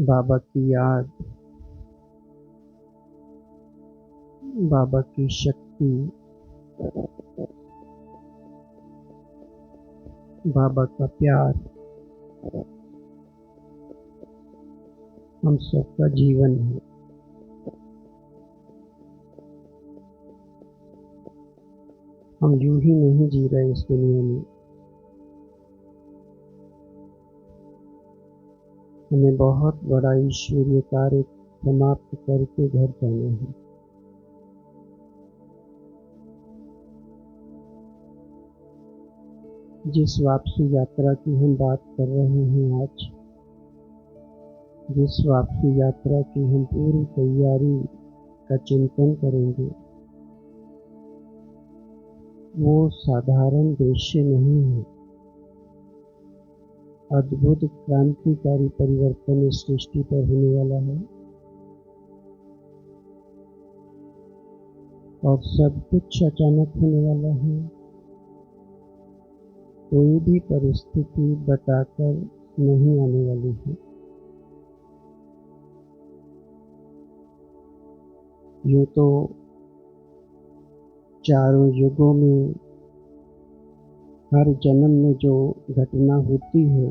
बाबा की याद, बाबा की शक्ति, बाबा का प्यार हम सबका जीवन है। हम यूं ही नहीं जी रहे इस दुनिया में। हमें बहुत बड़ा ईश्वरीय कार्य समाप्त करके घर जाना है। जिस वापसी यात्रा की हम बात कर रहे हैं आज, जिस वापसी यात्रा की हम पूरी तैयारी का चिंतन करेंगे, वो साधारण दृश्य नहीं है। अद्भुत क्रांतिकारी परिवर्तन इस सृष्टि पर होने वाला है और सब कुछ अचानक होने वाला है। कोई भी परिस्थिति बताकर नहीं आने वाली है। यूँ तो चारों युगों में हर जन्म में जो घटना होती है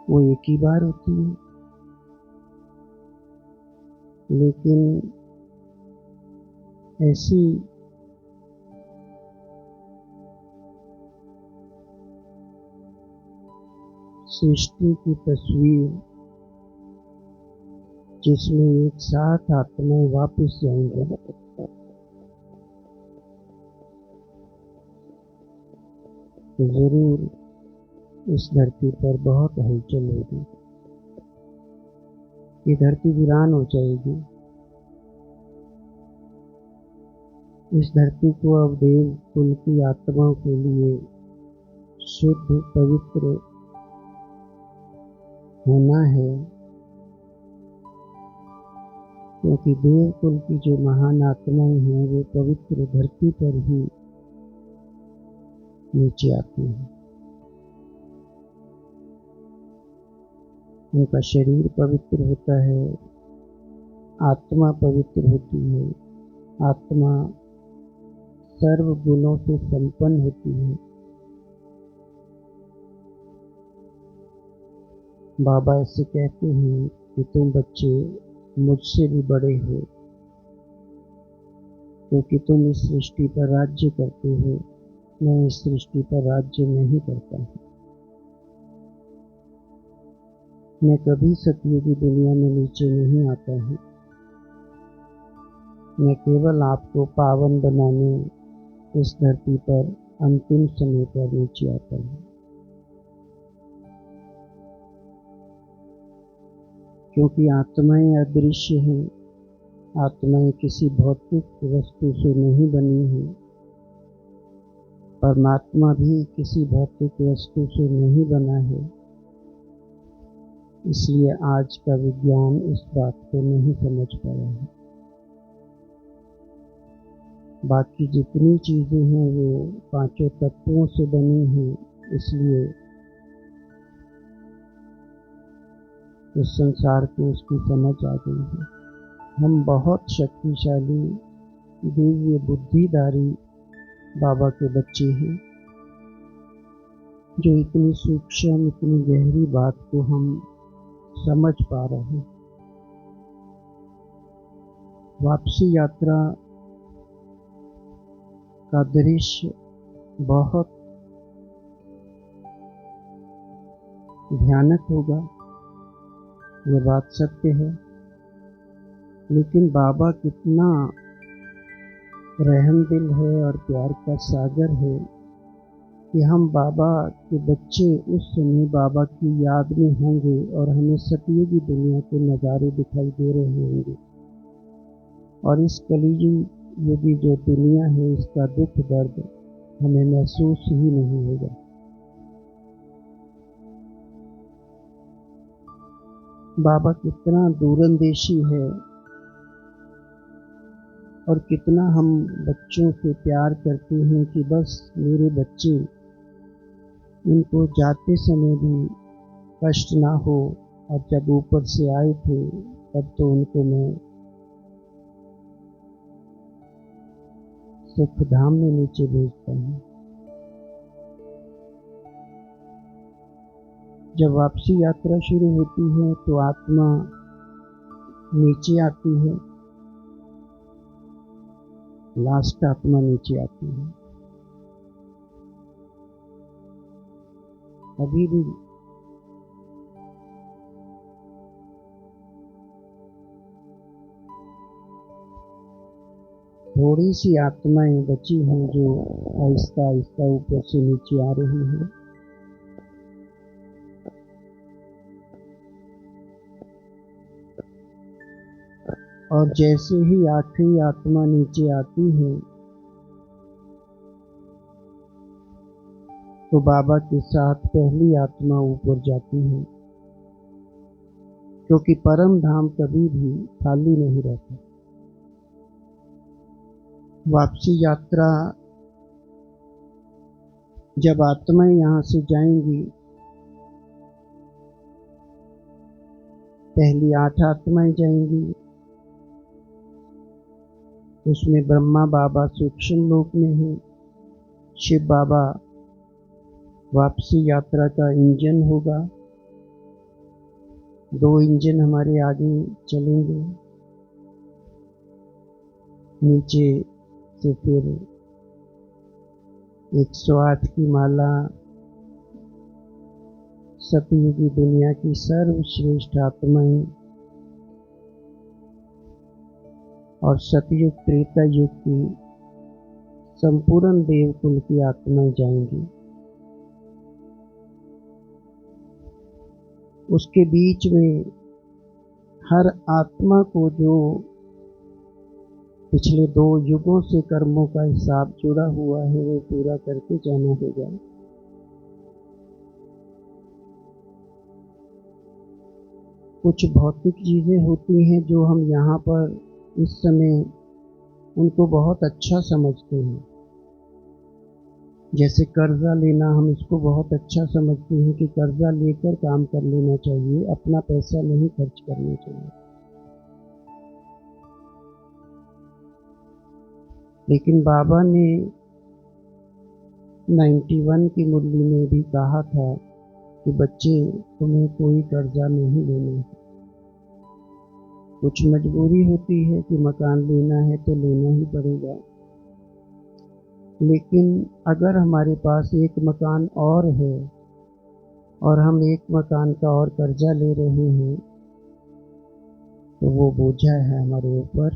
वो एक ही बार होती है, लेकिन ऐसी सृष्टि की तस्वीर जिसमें एक साथ आत्माएं वापस जाएंगे, तो जरूर इस धरती पर बहुत हलचल होगी। ये धरती वीरान हो जाएगी। इस धरती को अब देव कुल की आत्माओं के लिए शुद्ध पवित्र होना है, क्योंकि देव कुल की जो महान आत्माएं हैं वो पवित्र धरती पर ही नीचे आती हैं। उनका शरीर पवित्र होता है, आत्मा पवित्र होती है, आत्मा सर्व गुणों से संपन्न होती है। बाबा ऐसे कहते हैं कि तुम बच्चे मुझसे भी बड़े हो, क्योंकि तुम इस सृष्टि पर राज्य करते हो। मैं इस सृष्टि पर राज्य नहीं करता हूँ। मैं कभी सतयुगी दुनिया में नीचे नहीं आता हूँ। मैं केवल आपको पावन बनाने इस धरती पर अंतिम समय पर नीचे आता हूँ, क्योंकि आत्माएं अदृश्य हैं। आत्माएं किसी भौतिक वस्तु से नहीं बनी हैं। परमात्मा भी किसी भौतिक वस्तु से नहीं बना है। इसलिए आज का विज्ञान इस बात को नहीं समझ पाया है। बाकी जितनी चीजें हैं वो पांचों तत्वों से बनी हैं, इसलिए इस संसार को उसकी समझ आ गई है। हम बहुत शक्तिशाली दिव्य बुद्धिधारी बाबा के बच्चे हैं, जो इतनी सूक्ष्म इतनी गहरी बात को हम समझ पा रहे हैं। वापसी यात्रा का दृश्य बहुत भयानक होगा, ये बात सत्य है। लेकिन बाबा कितना रहमदिल है और प्यार का सागर है कि हम बाबा के बच्चे उस समय बाबा की याद में होंगे और हमें सतयुगी दुनिया के नज़ारे दिखाई दे रहे होंगे। और इस कलियुगी जो दुनिया है, इसका दुख दर्द हमें महसूस ही नहीं होगा। बाबा कितना दूरंदेशी है और कितना हम बच्चों से प्यार करते हैं कि बस मेरे बच्चे, उनको जाते समय भी कष्ट ना हो, और जब ऊपर से आए थे तब तो उनको मैं सुख धाम में नीचे भेजता हूँ। जब वापसी यात्रा शुरू होती है तो आत्मा नीचे आती है, लास्ट आत्मा नीचे आती है। अभी भी थोड़ी सी आत्माएं बची हैं जो आहिस्ता आहिस्ता ऊपर से नीचे आ रही हैं। और जैसे ही आखिरी आत्मा नीचे आती है तो बाबा के साथ पहली आत्मा ऊपर जाती है, क्योंकि परम धाम कभी भी खाली नहीं रहता। वापसी यात्रा जब आत्माएं यहाँ से जाएंगी, पहली 8 आत्माएं जाएंगी, उसमें ब्रह्मा बाबा सूक्ष्म लोक में है, शिव बाबा वापसी यात्रा का इंजन होगा। 2 इंजन हमारे आगे चलेंगे। नीचे से फिर 108 की माला सतयुगी दुनिया की सर्वश्रेष्ठ आत्माएं और सतयुग त्रेता युग की संपूर्ण देवकुल की आत्माएं जाएंगी। उसके बीच में हर आत्मा को जो पिछले 2 युगों से कर्मों का हिसाब जुड़ा हुआ है वो पूरा करके जाना होगा। कुछ भौतिक चीजें होती हैं जो हम यहाँ पर इस समय उनको बहुत अच्छा समझते हैं। जैसे कर्जा लेना, हम इसको बहुत अच्छा समझते हैं कि कर्जा लेकर काम कर लेना चाहिए, अपना पैसा नहीं खर्च करना चाहिए। लेकिन बाबा ने 91 की मुरली में भी कहा था कि बच्चे, तुम्हें कोई कर्जा नहीं लेना है। कुछ मजबूरी होती है कि मकान लेना है तो लेना ही पड़ेगा, लेकिन अगर हमारे पास एक मकान और है और हम एक मकान का और कर्जा ले रहे हैं तो वो बोझा है हमारे ऊपर,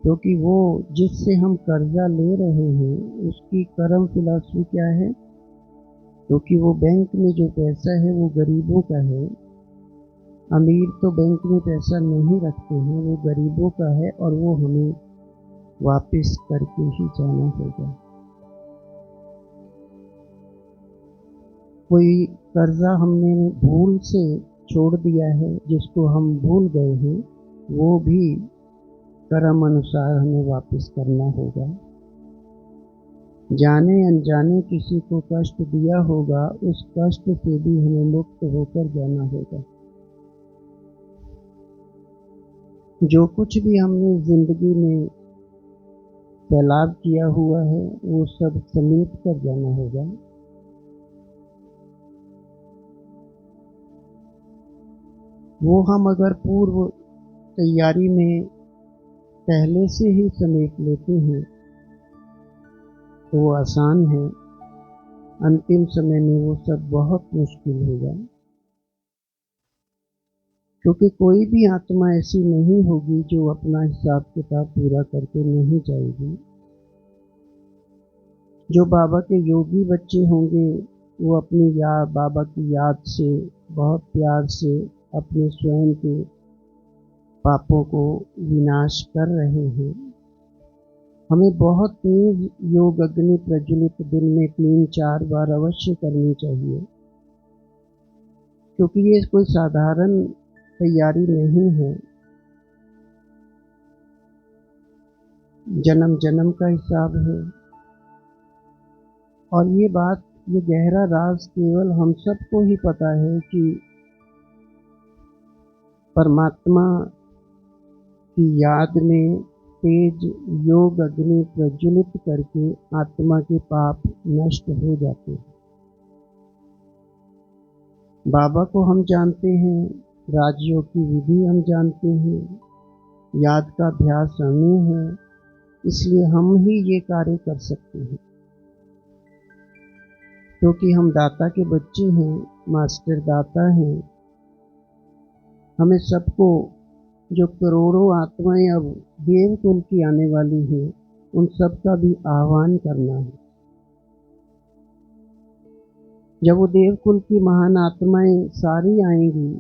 क्योंकि वो जिससे हम कर्जा ले रहे हैं उसकी कर्म फिलॉसफी क्या है, क्योंकि वो बैंक में जो पैसा है वो गरीबों का है। अमीर तो बैंक में पैसा नहीं रखते हैं, वो गरीबों का है और वो हमें वापस करके ही जाना होगा। कोई कर्जा हमने भूल से छोड़ दिया है, जिसको हम भूल गए हैं, वो भी कर्म अनुसार हमें वापस करना होगा। जाने अनजाने किसी को कष्ट दिया होगा, उस कष्ट से भी हमें मुक्त होकर जाना होगा। जो कुछ भी हमने जिंदगी में फैलाव किया हुआ है वो सब समेट कर जाना होगा। वो हम अगर पूर्व तैयारी में पहले से ही समेट लेते हैं तो वो आसान है, अंतिम समय में वो सब बहुत मुश्किल होगा। क्योंकि कोई भी आत्मा ऐसी नहीं होगी जो अपना हिसाब किताब पूरा करके नहीं जाएगी। जो बाबा के योगी बच्चे होंगे वो अपनी याद, बाबा की याद से बहुत प्यार से अपने स्वयं के पापों को विनाश कर रहे हैं। हमें बहुत तेज योग अग्नि प्रज्वलित दिन में 3-4 बार अवश्य करनी चाहिए, क्योंकि ये कोई साधारण तैयारी नहीं है। जन्म जन्म का हिसाब है और ये बात, ये गहरा राज केवल हम सबको ही पता है कि परमात्मा की याद में तेज योग अग्नि प्रज्वलित करके आत्मा के पाप नष्ट हो जाते हैं। बाबा को हम जानते हैं, राजयोग की विधि हम जानते हैं, याद का अभ्यास हमें है, इसलिए हम ही ये कार्य कर सकते हैं। क्योंकि हम दाता के बच्चे हैं, मास्टर दाता हैं। हमें सबको, जो करोड़ों आत्माएं अब देवकुल की आने वाली हैं, उन सब का भी आह्वान करना है। जब वो देवकुल की महान आत्माएं सारी आएंगी,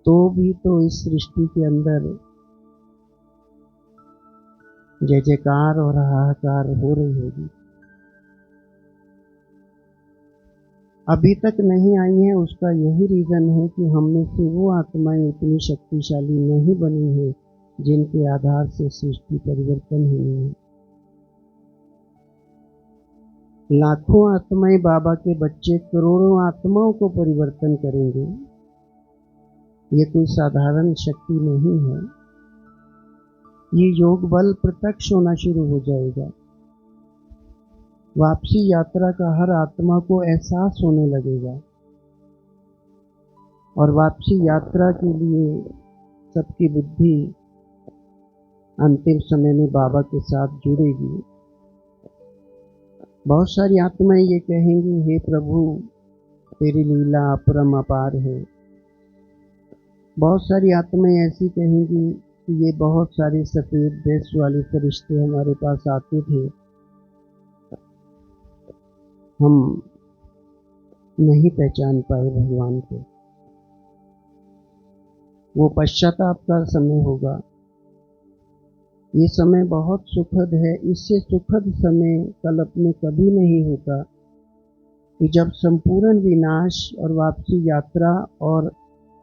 तो भी तो इस सृष्टि के अंदर जय जयकार और हाहाकार हो रही होगी। अभी तक नहीं आई है, उसका यही रीजन है कि हम में से वो आत्माएं उतनी शक्तिशाली नहीं बनी है जिनके आधार से सृष्टि परिवर्तन हुई है। लाखों आत्माएं बाबा के बच्चे करोड़ों आत्माओं को परिवर्तन करेंगे। ये कोई साधारण शक्ति नहीं है। ये योग बल प्रत्यक्ष होना शुरू हो जाएगा। वापसी यात्रा का हर आत्मा को एहसास होने लगेगा और वापसी यात्रा के लिए सबकी बुद्धि अंतिम समय में बाबा के साथ जुड़ेगी। बहुत सारी आत्माएं ये कहेंगी, हे प्रभु तेरी लीला अपरम अपार है। बहुत सारी आत्माएं ऐसी कहेंगी कि ये बहुत सारे सफेद ड्रेस वाले फरिश्ते हमारे पास आते थे, हम नहीं पहचान पाए भगवान को। वो पश्चाताप का समय होगा। ये समय बहुत सुखद है। इससे सुखद समय कल्प में कभी नहीं होता कि जब संपूर्ण विनाश और वापसी यात्रा और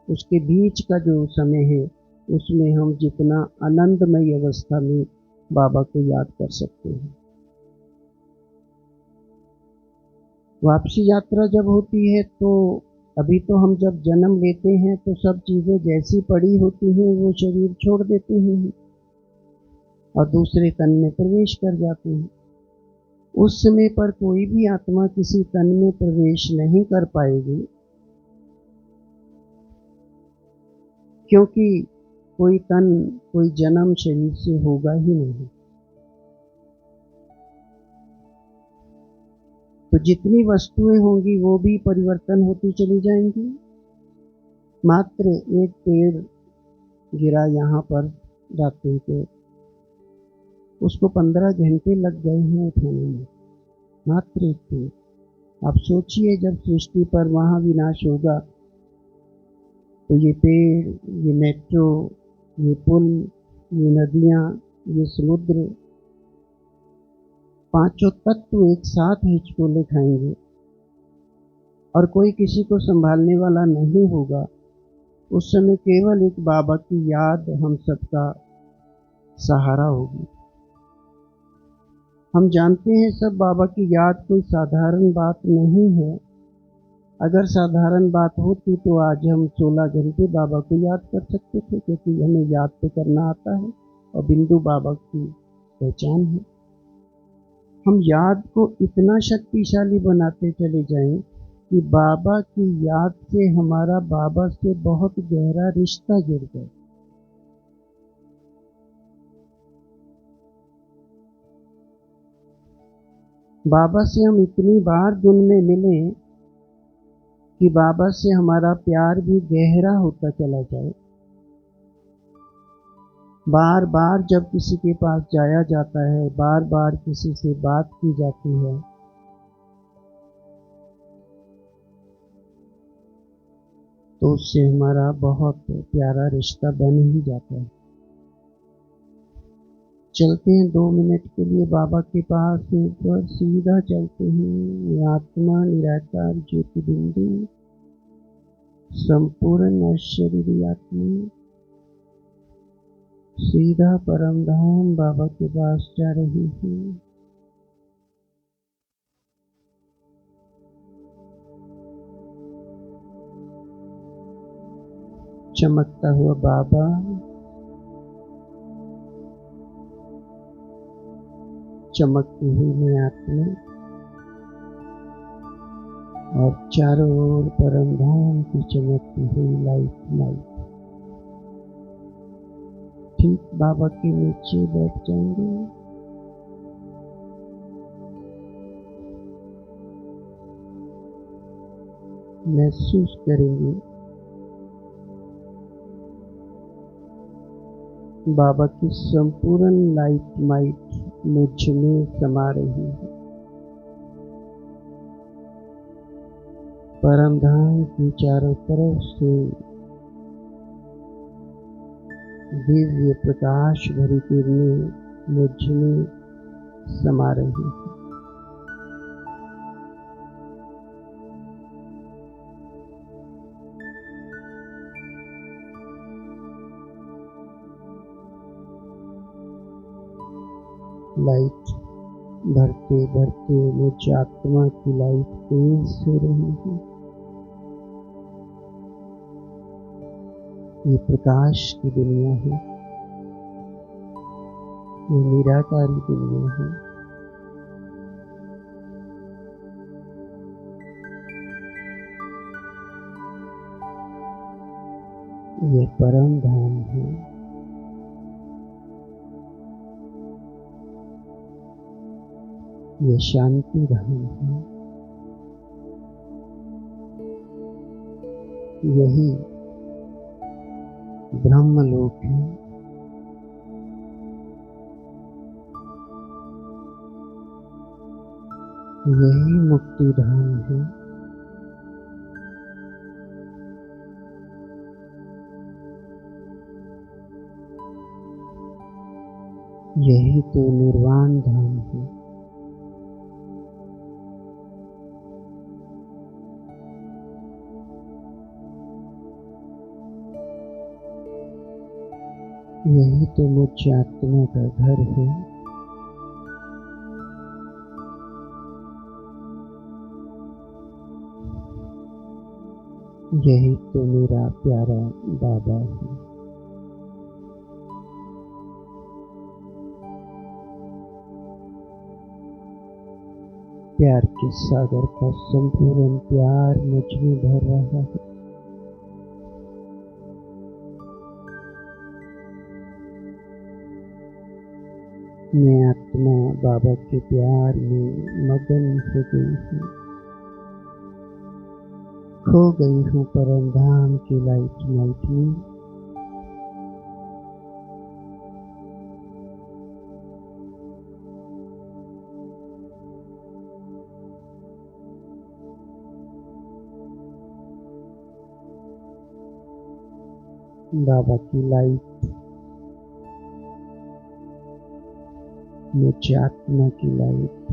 उसके बीच का जो समय है, उसमें हम जितना आनंदमयी अवस्था में बाबा को याद कर सकते हैं। वापसी यात्रा जब होती है तो अभी तो हम जब जन्म लेते हैं तो सब चीज़ें जैसी पड़ी होती हैं वो शरीर छोड़ देते हैं और दूसरे तन में प्रवेश कर जाते हैं। उस समय पर कोई भी आत्मा किसी तन में प्रवेश नहीं कर पाएगी, क्योंकि कोई तन, कोई जन्म शरीर से होगा ही नहीं। तो जितनी वस्तुएं होंगी वो भी परिवर्तन होती चली जाएंगी। मात्र एक पेड़ गिरा यहाँ पर रात्रि को, उसको 15 घंटे लग गए हैं उठाने में, मात्र एक पेड़। आप सोचिए जब सृष्टि पर महाविनाश होगा तो ये पेड़, ये मेट्रो, ये पुल, ये नदियाँ, ये समुद्र, पांचों तत्व एक साथ हिचकोले खाएंगे और कोई किसी को संभालने वाला नहीं होगा। उस समय केवल एक बाबा की याद हम सबका सहारा होगी। हम जानते हैं सब बाबा की याद कोई साधारण बात नहीं है। अगर साधारण बात होती तो आज हम 16 घंटे बाबा को याद कर सकते थे, क्योंकि हमें याद तो करना आता है और बिंदु बाबा की पहचान है। हम याद को इतना शक्तिशाली बनाते चले जाएं कि बाबा की याद से हमारा बाबा से बहुत गहरा रिश्ता जुड़ जाए। बाबा से हम इतनी बार दिन में मिले कि बाबा से हमारा प्यार भी गहरा होता चला जाए। बार बार जब किसी के पास जाया जाता है, बार बार किसी से बात की जाती है, तो उससे हमारा बहुत प्यारा रिश्ता बन ही जाता है। चलते हैं 2 मिनट के लिए बाबा के पास, ऊपर सीधा चलते हैं। आत्मा निराकार ज्योति बिंदु, संपूर्ण अशरीरी आत्मा सीधा परम धाम बाबा के पास जा रही है। चमकता हुआ बाबा चमकती हुई मैं आत्मा और चारों ओर परम धाम की चमकती हुई लाइट ठीक बाबा के नीचे बैठ जाएंगे। महसूस करेंगे बाबा की संपूर्ण लाइट मुझ में समा रही है। परम धाम की चारों तरफ से दिव्य प्रकाश भरी किरणें मुझ में समा रही है। लाइट भरते भरते मुझ आत्मा की लाइट तेज हो रही है। ये प्रकाश की दुनिया है, ये निराकारी दुनिया है। ये परम धाम है। ये शांति धाम है। यही ब्रह्मलोक है। यही मुक्ति धाम है। यही तो निर्वाण धाम है। यही तो मुझ आत्मा का घर है। यही तो मेरा प्यारा बाबा है। प्यार के सागर का संपूर्ण प्यार मुझ में भर रहा है। मैं आत्मा बाबा के प्यार में मगन हो गई हूँ, खो गई हूँ परम धाम की लाइट में। बाबा की लाइट मुझ आत्मा की लाइट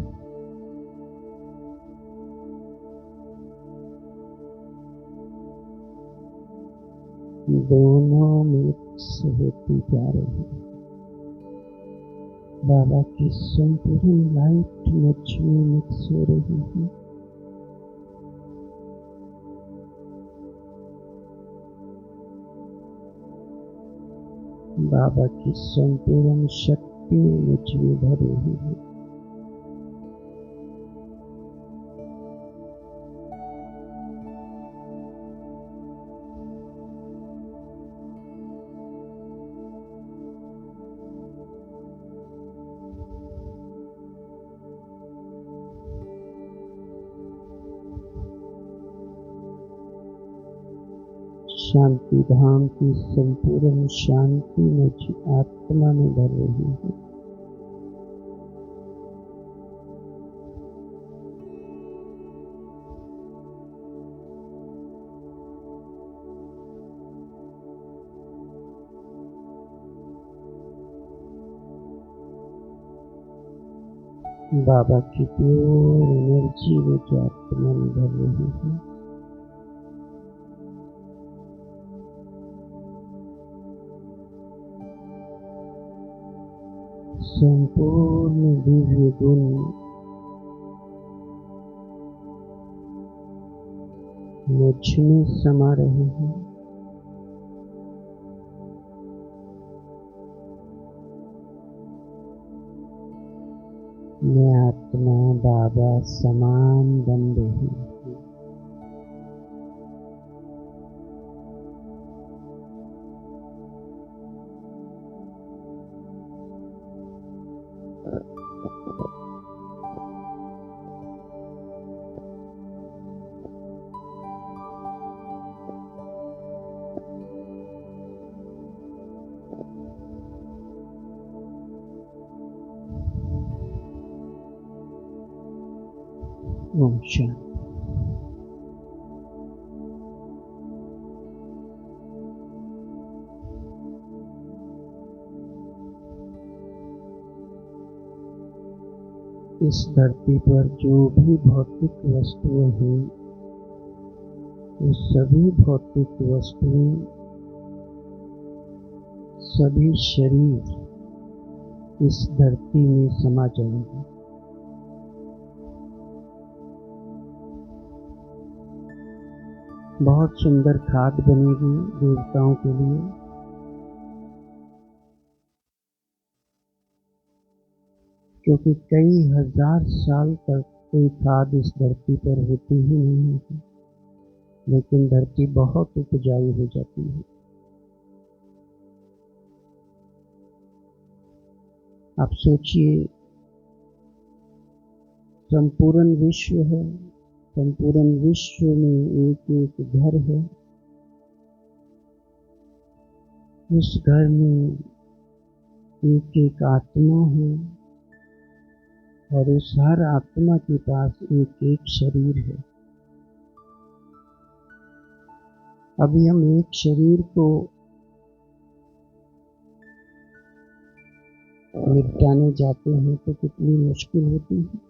दोनों मिक्स होती जा रही है। बाबा की संपूर्ण लाइट मुझ में मिक्स हो रही है। बाबा की संपूर्ण शक्ति मुझ में भर रही है। शांति धाम की संपूर्ण शांति मुझ आत्मा में भर रही है। बाबा की प्योर एनर्जी मुझ आत्मा में भर रही है। संपूर्ण दिव्य गुण मुझ में समा रहे हैं। मैं आत्मा बाबा समान बन रही हूँ। ओम शांति। इस धरती पर जो भी भौतिक वस्तुएं हैं, वो सभी भौतिक वस्तुएं, सभी शरीर इस धरती में समा जाएंगे। बहुत सुंदर खाद बनेगी देवताओं के लिए। क्योंकि कई हजार साल तक कोई खाद इस धरती पर होती ही नहीं है, लेकिन धरती बहुत उपजाऊ हो जाती है। आप सोचिए, संपूर्ण विश्व है, संपूर्ण विश्व में एक एक घर है। उस घर में एक एक आत्मा है, और उस हर आत्मा के पास एक एक शरीर है। अभी हम एक शरीर को निपटाने जाते हैं तो कितनी मुश्किल होती है।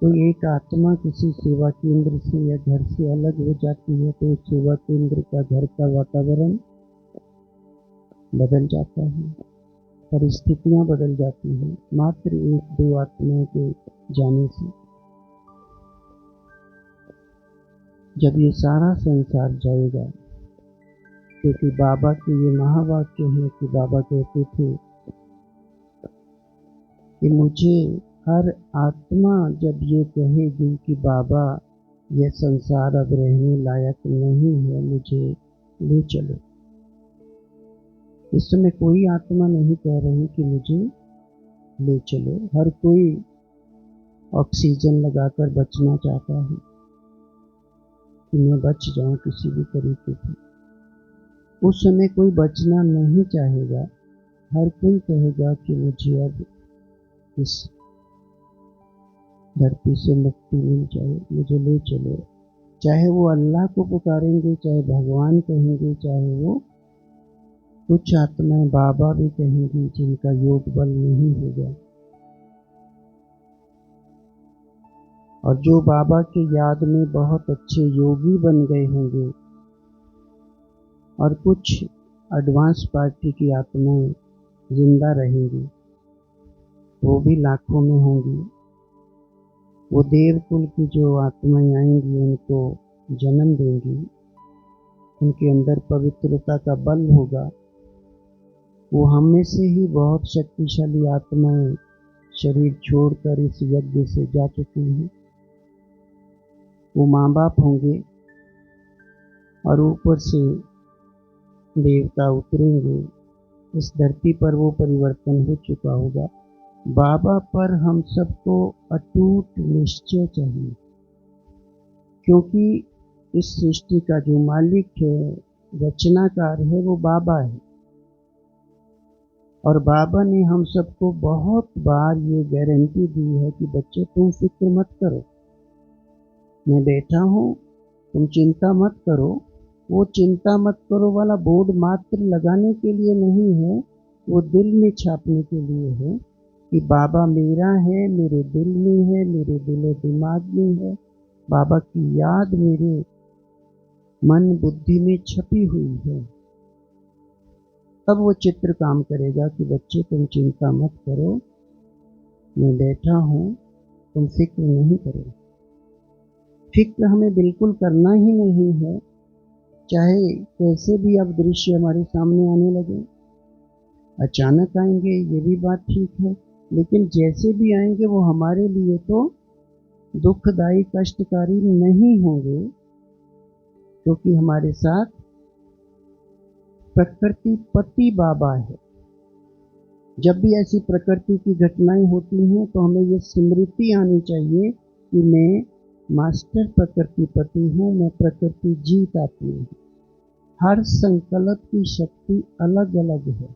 तो एक आत्मा किसी सेवा केंद्र से या घर से अलग हो जाती है तो उस सेवा केंद्र का, घर का वातावरण बदल जाता है, परिस्थितियां बदल जाती हैं मात्र एक दो आत्माओं के जाने से। जब ये सारा संसार जाएगा, क्योंकि बाबा के ये महावाक्य है कि बाबा कहते थे कि मुझे हर आत्मा जब ये कहेगी कि बाबा यह संसार अब रहने लायक नहीं है, मुझे ले चलो। इस समय कोई आत्मा नहीं कह रही कि मुझे ले चलो। हर कोई ऑक्सीजन लगाकर बचना चाहता है कि मैं बच जाऊं किसी भी तरीके से। उस समय कोई बचना नहीं चाहेगा। हर कोई कहेगा कि मुझे अब इस धरती से मुक्ति मिल जाए, मुझे ले चलो। चाहे वो अल्लाह को पुकारेंगे, चाहे भगवान कहेंगे, चाहे वो कुछ आत्माएं बाबा भी कहेंगी जिनका योग बल नहीं होगा। और जो बाबा के याद में बहुत अच्छे योगी बन गए होंगे, और कुछ एडवांस पार्टी की आत्माएं जिंदा रहेंगी, वो भी लाखों में होंगी। वो देव कुल की जो आत्माएं आएंगी उनको जन्म देंगी, उनके अंदर पवित्रता का बल होगा। वो हम में से ही बहुत शक्तिशाली आत्माएं शरीर छोड़कर इस यज्ञ से जा चुकी हैं। वो माँ बाप होंगे और ऊपर से देवता उतरेंगे। इस धरती पर वो परिवर्तन हो चुका होगा। बाबा पर हम सबको अटूट निश्चय चाहिए, क्योंकि इस सृष्टि का जो मालिक है, रचनाकार है, वो बाबा है। और बाबा ने हम सबको बहुत बार ये गारंटी दी है कि बच्चे तुम फिक्र मत करो, मैं बैठा हूँ, तुम चिंता मत करो। वो चिंता मत करो वाला बोर्ड मात्र लगाने के लिए नहीं है, वो दिल में छापने के लिए है कि बाबा मेरा है, मेरे दिल में है, मेरे दिल दिमाग में है। बाबा की याद मेरे मन बुद्धि में छपी हुई है। तब वो चित्र काम करेगा कि बच्चे तुम चिंता मत करो, मैं बैठा हूँ, तुम फिक्र नहीं करो। फिक्र हमें बिल्कुल करना ही नहीं है, चाहे कैसे भी अब दृश्य हमारे सामने आने लगे। अचानक आएंगे ये भी बात ठीक है, लेकिन जैसे भी आएंगे वो हमारे लिए तो दुखदायी कष्टकारी नहीं होंगे, क्योंकि हमारे साथ प्रकृति पति बाबा है। जब भी ऐसी प्रकृति की घटनाएं होती हैं तो हमें ये स्मृति आनी चाहिए कि मैं मास्टर प्रकृति पति हूँ, मैं प्रकृति जीत आती हूँ। हर संकल्प की शक्ति अलग अलग है।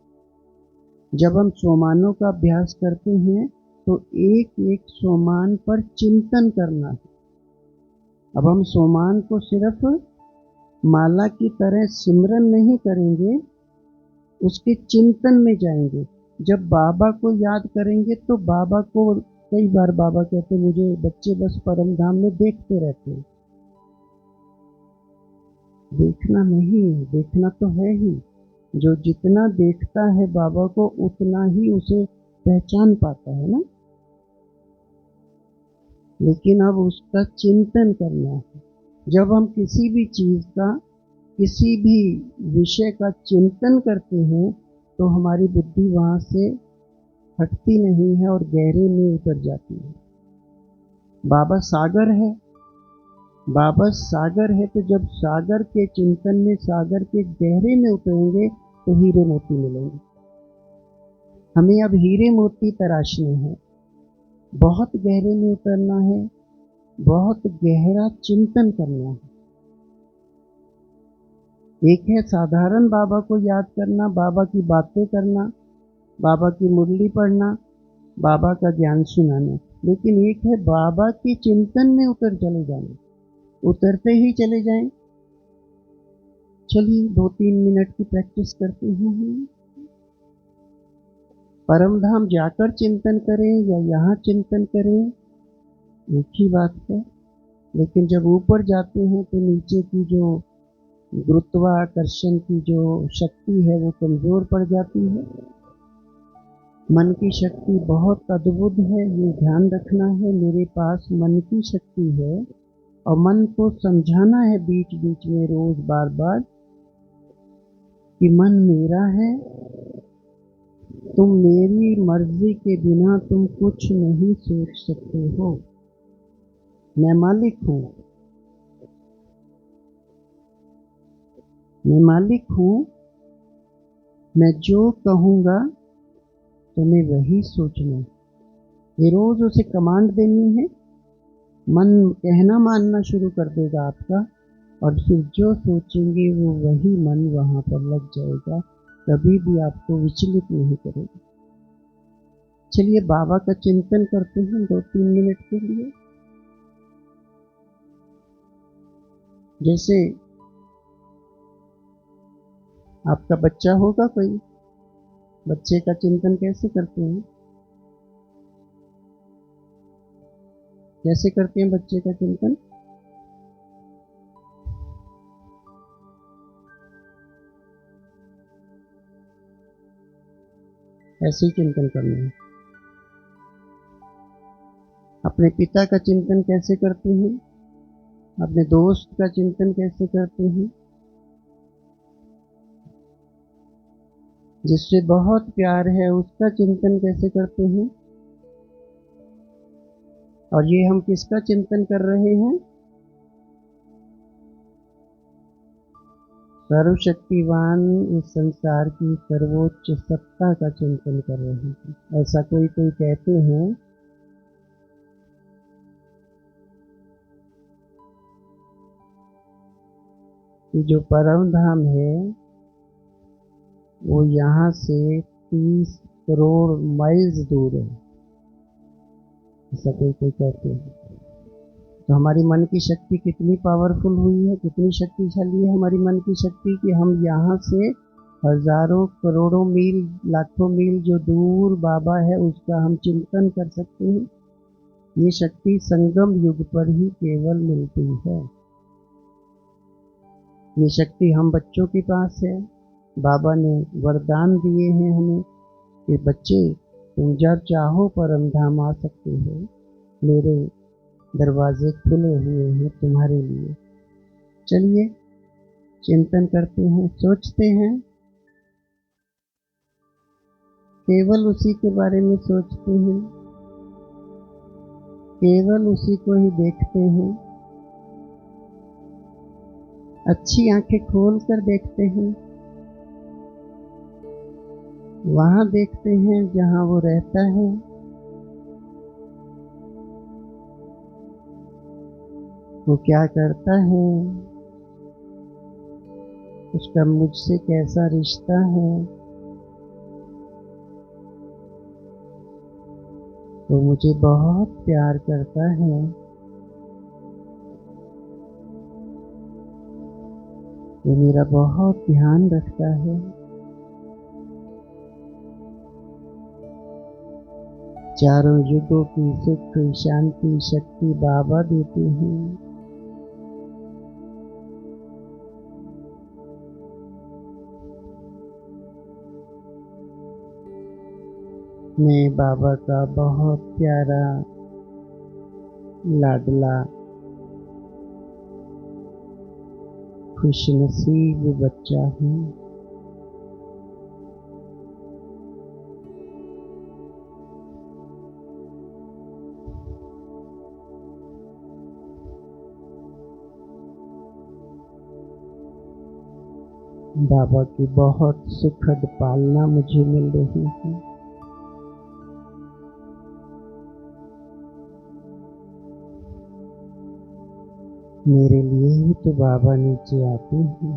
जब हम सोमानों का अभ्यास करते हैं तो एक एक सोमान पर चिंतन करना है। अब हम सोमान को सिर्फ माला की तरह सिमरन नहीं करेंगे, उसके चिंतन में जाएंगे। जब बाबा को याद करेंगे तो बाबा को, कई बार बाबा कहते मुझे बच्चे बस परम धाम में देखते रहते हैं। देखना नहीं, देखना तो है ही। जो जितना देखता है बाबा को उतना ही उसे पहचान पाता है ना। लेकिन अब उसका चिंतन करना है। जब हम किसी भी चीज का, किसी भी विषय का चिंतन करते हैं तो हमारी बुद्धि वहां से हटती नहीं है और गहरे में उतर जाती है। बाबा सागर है, बाबा सागर है, तो जब सागर के चिंतन में, सागर के गहरे में उतरेंगे तो हीरे मोती मिलेंगे। हमें अब हीरे मोती तराशने हैं, बहुत गहरे में उतरना है, बहुत गहरा चिंतन करना है। एक है साधारण बाबा को याद करना, बाबा की बातें करना, बाबा की मुरली पढ़ना, बाबा का ज्ञान सुनाना। लेकिन एक है बाबा के चिंतन में उतर चले जाना, उतरते ही चले जाएं। चलिए 2-3 मिनट की प्रैक्टिस करते हैं। परम धाम जाकर चिंतन करें या यहाँ चिंतन करें, एक ही बात है। लेकिन जब ऊपर जाते हैं तो नीचे की जो गुरुत्वाकर्षण की जो शक्ति है वो कमजोर पड़ जाती है। मन की शक्ति बहुत अद्भुत है, ये ध्यान रखना है। मेरे पास मन की शक्ति है और मन को समझाना है बीच बीच में, रोज बार बार, कि मन मेरा है, तुम मेरी मर्जी के बिना तुम कुछ नहीं सोच सकते हो। मैं मालिक हूँ, मैं मालिक हूँ। मैं जो कहूँगा तुम्हें वही सोचना। ये रोज उसे कमांड देनी है। मन कहना मानना शुरू कर देगा आपका, और फिर जो सोचेंगे वो वही मन वहां पर लग जाएगा, कभी भी आपको विचलित नहीं करेगा। चलिए बाबा का चिंतन करते हैं 2-3 मिनट के लिए। जैसे आपका बच्चा होगा कोई, बच्चे का चिंतन कैसे करते हैं? कैसे करते हैं बच्चे का चिंतन? ऐसे ही चिंतन करना है। अपने पिता का चिंतन कैसे करते हैं? अपने दोस्त का चिंतन कैसे करते हैं? जिससे बहुत प्यार है उसका चिंतन कैसे करते हैं? और ये हम किसका चिंतन कर रहे हैं? सर्वशक्तिवान इस संसार की सर्वोच्च सत्ता का चिंतन कर रहे हैं। ऐसा कोई कोई कहते हैं कि जो परम धाम है वो यहाँ से 30 करोड़ माइल्स दूर है, ऐसा कोई कोई कहते हैं। तो हमारी मन की शक्ति कितनी पावरफुल हुई है, कितनी शक्तिशाली है हमारी मन की शक्ति, कि हम यहाँ से हजारों करोड़ों मील, लाखों मील जो दूर बाबा है उसका हम चिंतन कर सकते हैं। ये शक्ति संगम युग पर ही केवल मिलती है। ये शक्ति हम बच्चों के पास है। बाबा ने वरदान दिए हैं हमें कि बच्चे तुम जब चाहो परम धाम आ सकते हो, मेरे दरवाजे खुले हुए हैं तुम्हारे लिए। चलिए चिंतन करते हैं, सोचते हैं। केवल उसी के बारे में सोचते हैं, केवल उसी को ही देखते हैं, अच्छी आंखें खोल कर देखते हैं, वहां देखते हैं जहां वो रहता है, वो क्या करता है, उसका मुझसे कैसा रिश्ता है, वो मुझे बहुत प्यार करता है, वो मेरा बहुत ध्यान रखता है। चारों युगों की सुख शांति शक्ति बाबा देते हैं। मैं बाबा का बहुत प्यारा लाडला खुशनसीब बच्चा हूँ। बाबा की बहुत सुखद पालना मुझे मिल रही है। मेरे लिए ही तो बाबा नीचे आते हैं।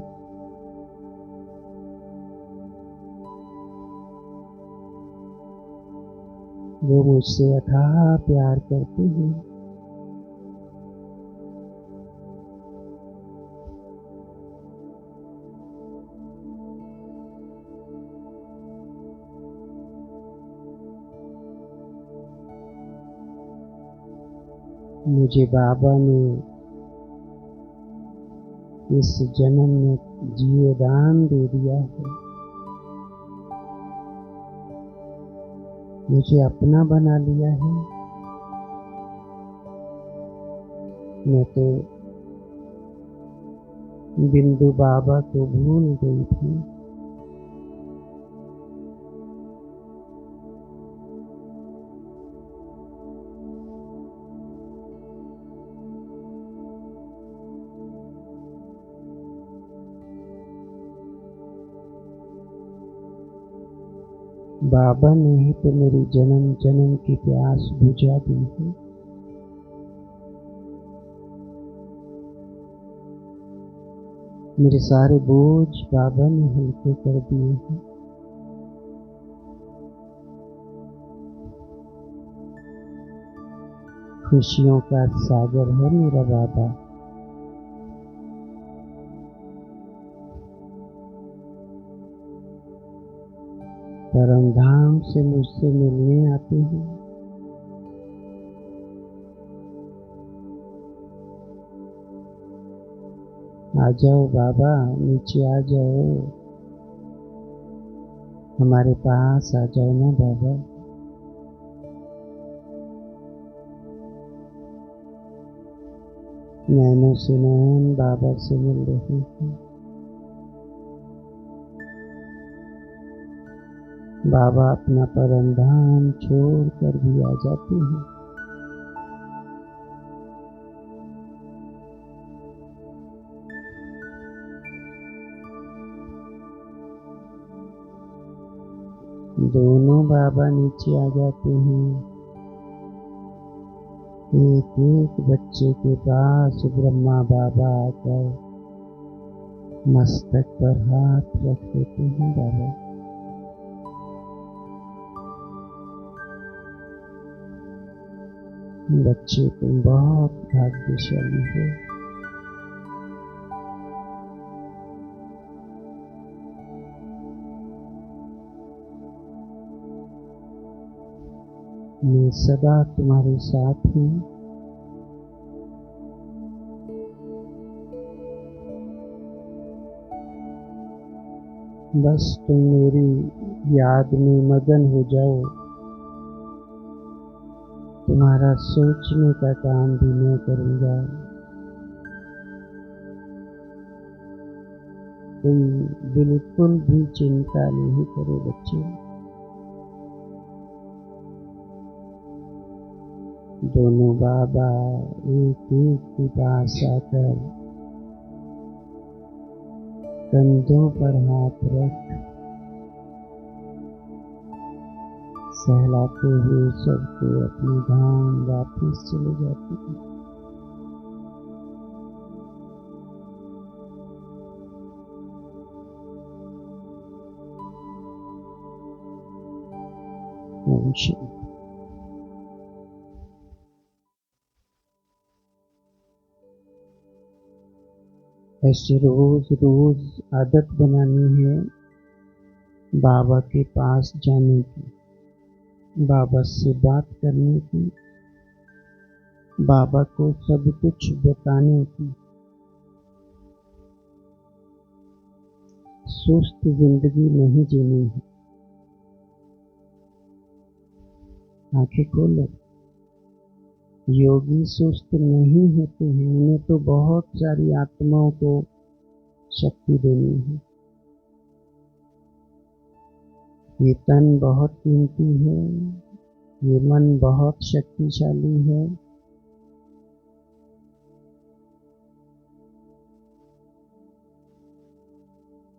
वो मुझसे अथाह प्यार करते हैं। मुझे बाबा ने इस जन्म में जीवदान दे दिया है। मुझे अपना बना लिया है। मैं तो बिंदु बाबा को भूल गई थी। बाबा ने ही तो मेरी जन्म जन्म की प्यास बुझा दी है। मेरे सारे बोझ बाबा ने हल्के कर दिए हैं। खुशियों का सागर है मेरा बाबा। परम धाम से मुझसे मिलने आते हैं। आ जाओ बाबा, नीचे आ जाओ, हमारे पास आ जाओ ना बाबा। नैनों से नैन बाबा से मिल रहे हैं। बाबा अपना परम धाम छोड़ कर भी आ जाते हैं। दोनों बाबा नीचे आ जाते हैं। एक एक बच्चे के पास ब्रह्मा बाबा आकर मस्तक पर हाथ रख देते हैं। बाबा, बच्चे तुम बहुत भाग्यशाली हो। मैं सदा तुम्हारे साथ हूँ। बस तुम मेरी याद में मगन हो जाओ। तुम्हारा सोचने का काम भी मैं करूँगा। तुम बिल्कुल भी चिंता नहीं करो बच्चे। दोनों बाबा एक एक के पास आकर कंधों पर हाथ रख सहलाते हुए सबको अपनी धाम वापिस चले जाते हैं। ओम शांति। ऐसे रोज रोज आदत बनानी है बाबा के पास जाने की, बाबा से बात करने की, बाबा को सब कुछ बताने की। सुस्त जिंदगी नहीं जीनी है। आंखें खोलो। योगी सुस्त नहीं होते हैं, उन्हें तो बहुत सारी आत्माओं को शक्ति देनी है। ये तन बहुत कीमती है, ये मन बहुत शक्तिशाली है।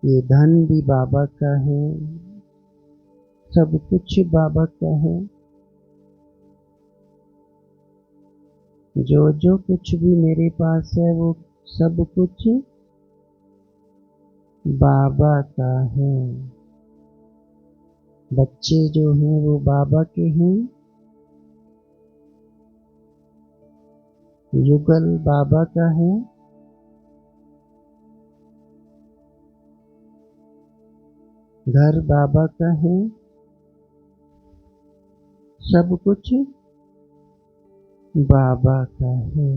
ये धन भी बाबा का है, सब कुछ बाबा का है। जो जो कुछ भी मेरे पास है वो सब कुछ बाबा का है। बच्चे जो हैं वो बाबा के हैं, युगल बाबा का है, घर बाबा का है, सब कुछ बाबा का है।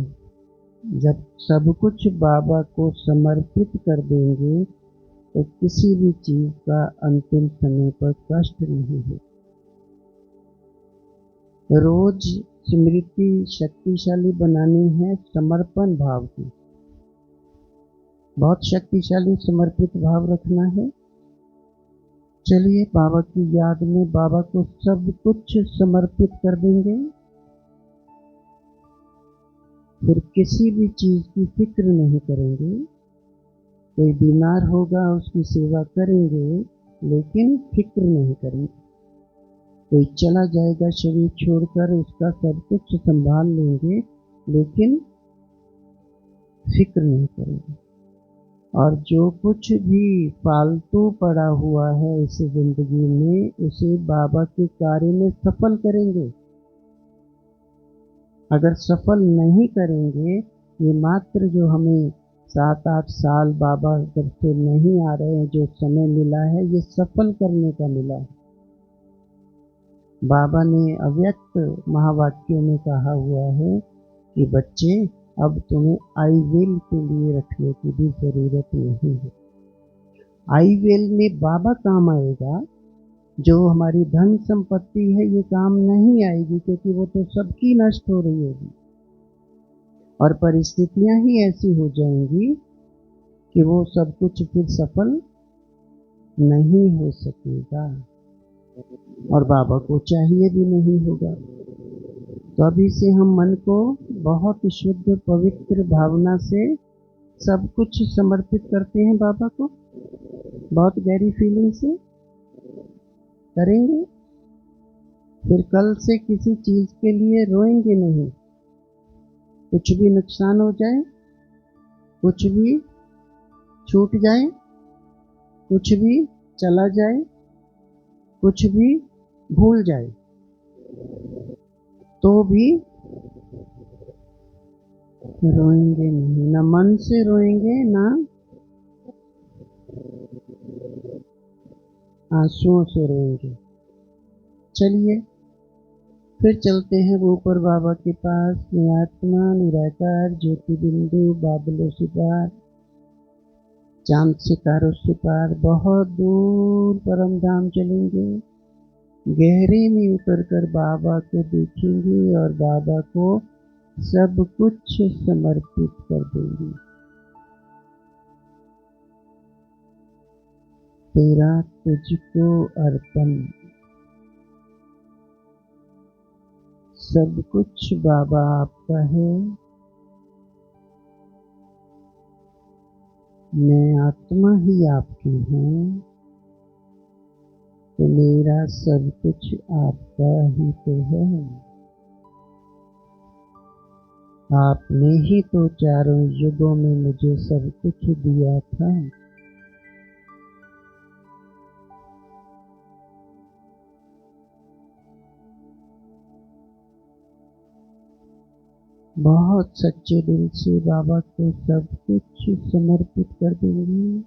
जब सब कुछ बाबा को समर्पित कर देंगे तो किसी भी चीज का अंतिम समय पर कष्ट नहीं है। रोज स्मृति शक्तिशाली बनानी है समर्पण भाव की। बहुत शक्तिशाली समर्पित भाव रखना है। चलिए बाबा की याद में बाबा को सब कुछ समर्पित कर देंगे। फिर किसी भी चीज की फिक्र नहीं करेंगे। कोई बीमार होगा उसकी सेवा करेंगे लेकिन फिक्र नहीं करेंगे। कोई चला जाएगा शरीर छोड़कर उसका सब कुछ संभाल लेंगे लेकिन फिक्र नहीं करेंगे। और जो कुछ भी फालतू पड़ा हुआ है इस जिंदगी में उसे बाबा के कार्य में सफल करेंगे। अगर सफल नहीं करेंगे, ये मात्र जो हमें 7-8 साल बाबा जब से नहीं आ रहे हैं जो समय मिला है ये सफल करने का मिला है। बाबा ने अव्यक्त महावाक्यों में कहा हुआ है कि बच्चे अब तुम्हें आई विल के लिए रखने की भी जरूरत नहीं है। आई विल में बाबा काम आएगा। जो हमारी धन संपत्ति है ये काम नहीं आएगी क्योंकि वो तो सबकी नष्ट हो रही होगी और परिस्थितियां ही ऐसी हो जाएंगी कि वो सब कुछ फिर सफल नहीं हो सकेगा और बाबा को चाहिए भी नहीं होगा। तो अभी से हम मन को बहुत शुद्ध पवित्र भावना से सब कुछ समर्पित करते हैं बाबा को। बहुत गहरी फीलिंग से करेंगे। फिर कल से किसी चीज के लिए रोएंगे नहीं। कुछ भी नुकसान हो जाए, कुछ भी छूट जाए, कुछ भी चला जाए, कुछ भी भूल जाए तो भी रोएंगे नहीं। ना मन से रोएंगे ना आंसुओं से रोएंगे। चलिए फिर चलते हैं ऊपर बाबा के पास। निरात्मा निराकार ज्योति बिंदु बादलों से पार, चांद सितारों से पार, बहुत दूर परम धाम चलेंगे। गहरे में उतर कर बाबा को देखेंगे और बाबा को सब कुछ समर्पित कर देंगे। तेरा तुझको अर्पण, सब कुछ बाबा आपका है। मैं आत्मा ही आपकी हूँ, तो मेरा सब कुछ आपका ही तो है। आपने ही तो चारों युगों में मुझे सब कुछ दिया था। बहुत सच्चे दिल से बाबा को सब कुछ समर्पित कर देंगे।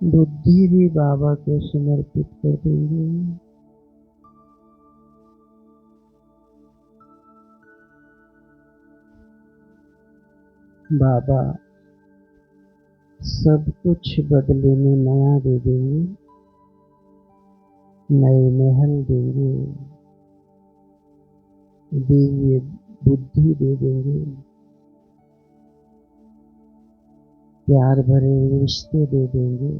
बुद्धि भी बाबा को समर्पित कर देंगे। बाबा सब कुछ बदले में नया दे देंगे, नए महल देंगे, दिव्य बुद्धि दे देंगे, प्यार भरे रिश्ते दे देंगे,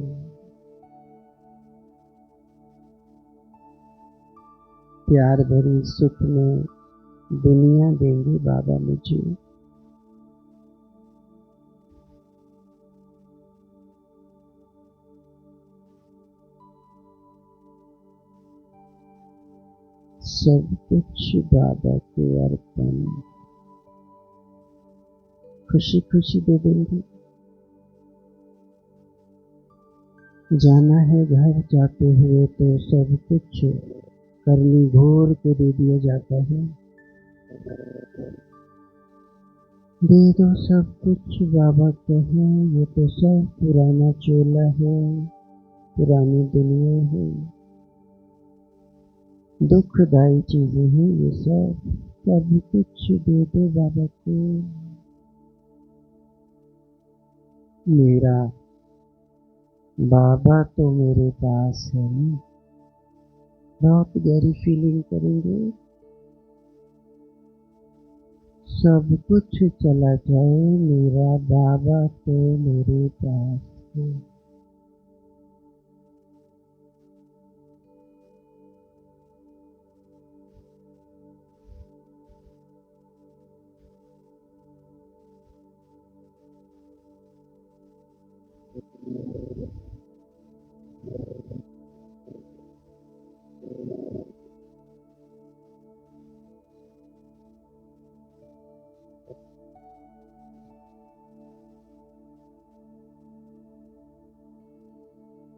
प्यार भरी सुख में दुनिया देंगे बाबा मुझे। सब कुछ बाबा को अर्पण। खुशी खुशी दे देंगे। जाना है घर जाते हुए तो सब कुछ करनी घोर के दे दिया जाता है। दे दो सब कुछ बाबा कहे, ये तो सब पुराना चोला है, पुरानी दुनिया है, दुखदाई चीजें हैं ये सब कुछ दे दो बाबा को। मेरा बाबा तो मेरे पास है ना। बहुत गहरी फीलिंग करेंगे। सब कुछ चला जाए, मेरा बाबा तो मेरे पास है।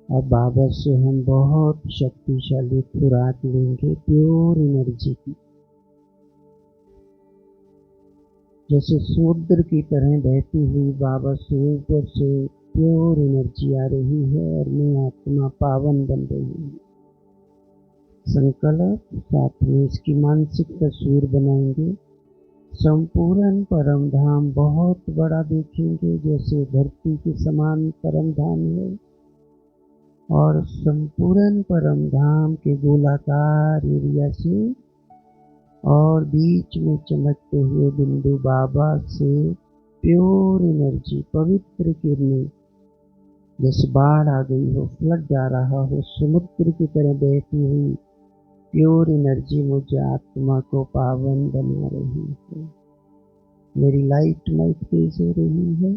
अब बाबा से हम बहुत शक्तिशाली खुराक लेंगे, प्योर एनर्जी की। जैसे समुद्र की तरह बहती हुई बाबा से ऊपर से प्योर एनर्जी आ रही है और मैं आत्मा पावन बन रही हूँ। संकल्प साथ में इसकी मानसिक तस्वीर बनाएंगे। संपूर्ण परम धाम बहुत बड़ा देखेंगे, जैसे धरती के समान परम धाम है, और संपूर्ण परम धाम के गोलाकार एरिया से और बीच में चमकते हुए बिंदु बाबा से प्योर एनर्जी, पवित्र किरणें, जैसे बाढ़ आ गई हो, फ्लड जा रहा हो, समुद्र की तरह बहती हुई प्योर एनर्जी मुझे आत्मा को पावन बना रही है। मेरी लाइट तेज हो रही है,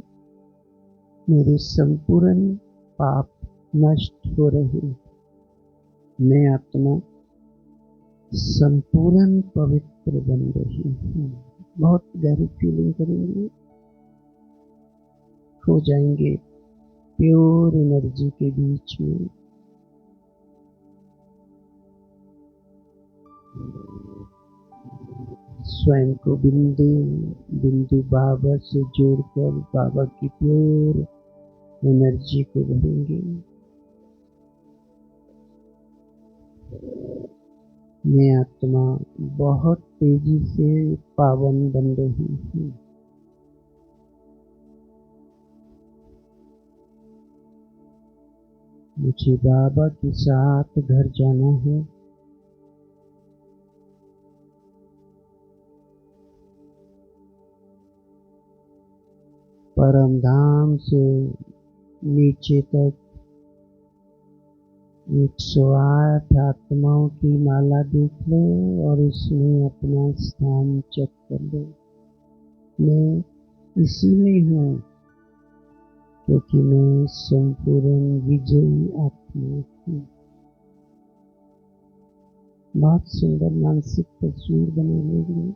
मेरे संपूर्ण पाप नष्ट हो रहे हैं। मैं आत्मा संपूर्ण पवित्र बन रही हूँ। बहुत गहरी फीलिंग करेंगे, खो जाएंगे प्योर एनर्जी के बीच में। स्वयं को बिंदु बिंदु बाबा से जोड़कर बाबा की प्योर एनर्जी को भरेंगे। मैं आत्मा बहुत तेजी से पावन बन रही हूँ। मुझे बाबा के साथ घर जाना है। परम धाम से नीचे तक 108 आत्माओं की माला देख लो और इसमें अपना स्थान चेक कर लो। मैं इसी में हूँ, क्योंकि मैं संपूर्ण विजयी आत्मा हूँ। बहुत सुंदर मानसिक तस्वीर बनी हुई।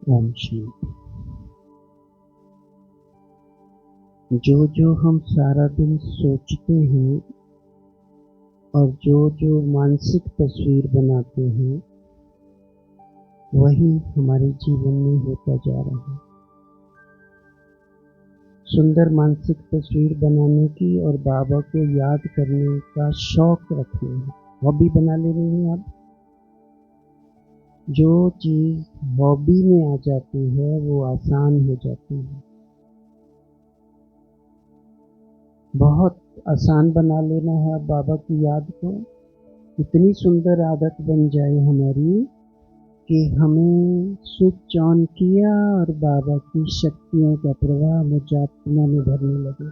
ओम शांति। जो जो हम सारा दिन सोचते हैं और जो जो मानसिक तस्वीर बनाते हैं, वही हमारे जीवन में होता जा रहा है। सुंदर मानसिक तस्वीर बनाने की और बाबा को याद करने का शौक रखना है, हॉबी बना ले रहे हैं आप। जो चीज हॉबी में आ जाती है वो आसान हो जाती है। बहुत आसान बना लेना है अब बाबा की याद को। इतनी सुंदर आदत बन जाए हमारी कि हमें स्विच ऑन किया और बाबा की शक्तियों का प्रवाह मुझ आत्मा में भरने लगे।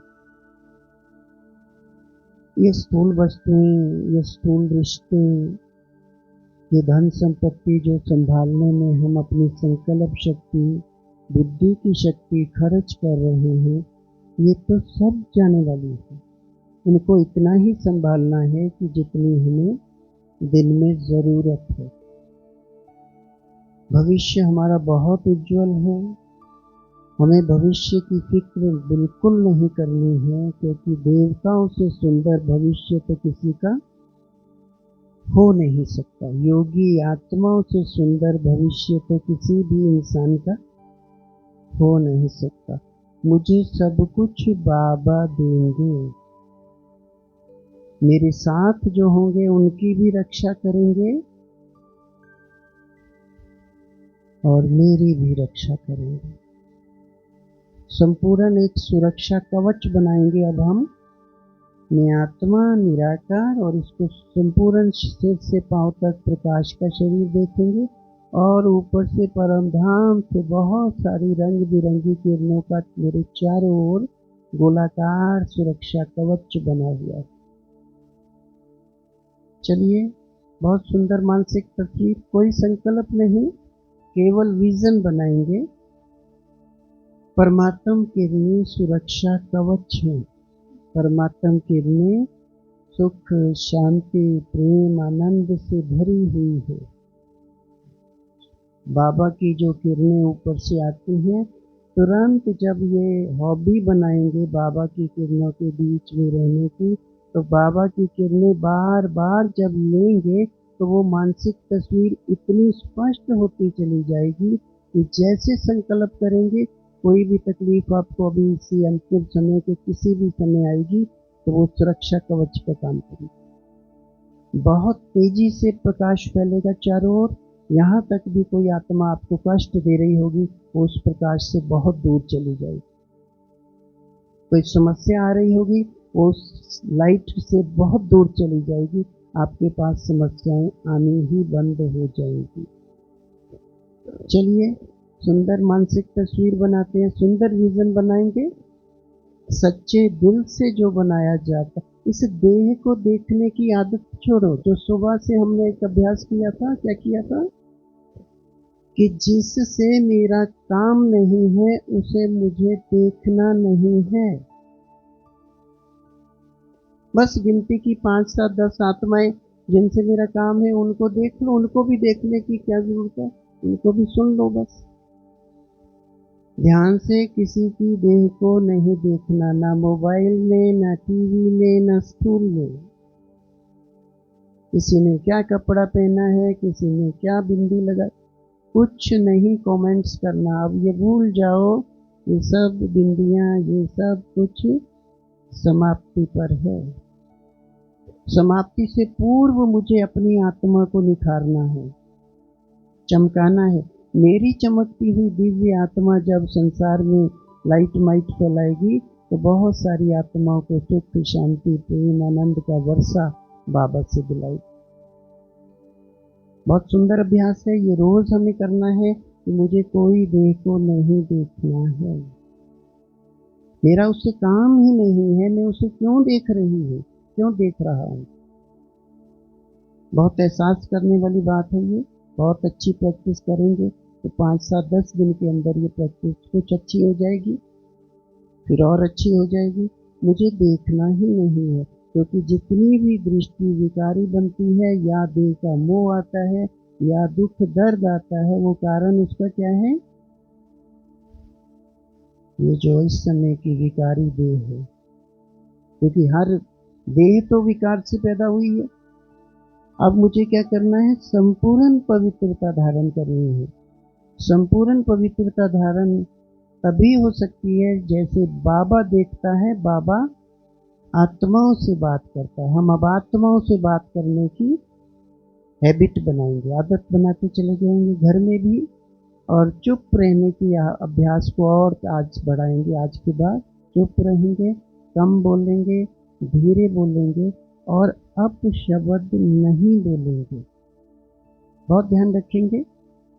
ये स्थूल वस्तुएं, ये स्थूल रिश्ते, ये धन संपत्ति जो संभालने में हम अपनी संकल्प शक्ति, बुद्धि की शक्ति खर्च कर रहे हैं, ये तो सब जाने वाली है। इनको इतना ही संभालना है कि जितनी हमें दिन में जरूरत है। भविष्य हमारा बहुत उज्जवल है। हमें भविष्य की फिक्र बिल्कुल नहीं करनी है, क्योंकि देवताओं से सुंदर भविष्य तो किसी का हो नहीं सकता। योगी आत्माओं से सुंदर भविष्य तो किसी भी इंसान का हो नहीं सकता। मुझे सब कुछ बाबा देंगे। मेरे साथ जो होंगे उनकी भी रक्षा करेंगे और मेरी भी रक्षा करेंगे। संपूर्ण एक सुरक्षा कवच बनाएंगे अब हम। मैं आत्मा निराकार और इसको संपूर्ण सिर से पांव तक प्रकाश का शरीर देखेंगे और ऊपर से परम धाम से बहुत सारी रंग बिरंगी किरणों का मेरे चारों ओर गोलाकार सुरक्षा कवच बना हुआ है। चलिए, बहुत सुंदर मानसिक तस्वीर, कोई संकल्प नहीं, केवल विजन बनाएंगे। परमात्म किरणें सुरक्षा कवच है। परमात्म किरणें सुख, शांति, प्रेम, आनंद से भरी हुई है। बाबा की जो किरणें ऊपर से आती हैं, तुरंत जब ये हॉबी बनाएंगे बाबा की किरणों के बीच में रहने की, तो बाबा की किरणें बार बार जब लेंगे तो वो मानसिक तस्वीर इतनी स्पष्ट होती चली जाएगी कि जैसे संकल्प करेंगे, कोई भी तकलीफ आपको अभी इसी अंतिम समय के किसी भी समय आएगी तो वो सुरक्षा कवच का काम करेगी। बहुत तेजी से प्रकाश फैलेगा चारों ओर। यहाँ तक भी कोई आत्मा आपको कष्ट दे रही होगी, वो उस प्रकाश से बहुत दूर चली जाएगी। कोई समस्या आ रही होगी, वो उस लाइट से बहुत दूर चली जाएगी। आपके पास समस्याएं आनी ही बंद हो जाएंगी। चलिए, सुंदर मानसिक तस्वीर बनाते हैं, सुंदर विजन बनाएंगे। सच्चे दिल से जो बनाया जाता, इस देह को देखने की आदत छोड़ो। जो सुबह से हमने एक अभ्यास किया था, क्या किया था कि जिससे मेरा काम नहीं है उसे मुझे देखना नहीं है। बस गिनती की 5, 7, 10 आत्माएं जिनसे मेरा काम है उनको देख लो। उनको भी देखने की क्या जरूरत है, उनको भी सुन लो। बस ध्यान से किसी की देह को नहीं देखना, ना मोबाइल में, ना टीवी में, ना स्टूल में। किसी ने क्या कपड़ा पहना है, किसी ने क्या बिंदी लगा, कुछ नहीं कमेंट्स करना। अब ये भूल जाओ, ये सब बिंदियां, ये सब कुछ समाप्ति पर है। समाप्ति से पूर्व मुझे अपनी आत्मा को निखारना है, चमकाना है। मेरी चमकती हुई दिव्य आत्मा जब संसार में लाइट माइट फैलाएगी तो बहुत सारी आत्माओं को सुख, शांति, प्रेम, आनंद का वर्षा बाबा से दिलाएगी। बहुत सुंदर अभ्यास है ये, रोज हमें करना है कि मुझे कोई देह को नहीं देखना है, मेरा उससे काम ही नहीं है, मैं उसे क्यों देख रही हूँ, क्यों देख रहा हूँ। बहुत एहसास करने वाली बात है ये। बहुत अच्छी प्रैक्टिस करेंगे तो 5, 7, 10 दिन के अंदर ये प्रैक्टिस कुछ अच्छी हो जाएगी, फिर और अच्छी हो जाएगी। मुझे देखना ही नहीं है, क्योंकि जितनी भी दृष्टि विकारी बनती है, या देह का मोह आता है, या दुख दर्द आता है, वो कारण उसका क्या है? ये जो इस समय की विकारी देह है, क्योंकि हर देह तो विकार से पैदा हुई है। अब मुझे क्या करना है? संपूर्ण पवित्रता धारण करनी है। संपूर्ण पवित्रता धारण तभी हो सकती है जैसे बाबा देखता है, बाबा आत्माओं से बात करता है। हम अब आत्माओं से बात करने की हैबिट बनाएंगे, आदत बनाते चले जाएंगे घर में भी, और चुप रहने की अभ्यास को और आज बढ़ाएंगे। आज के बाद चुप रहेंगे, कम बोलेंगे, धीरे बोलेंगे और अपशब्द नहीं बोलेंगे। बहुत ध्यान रखेंगे,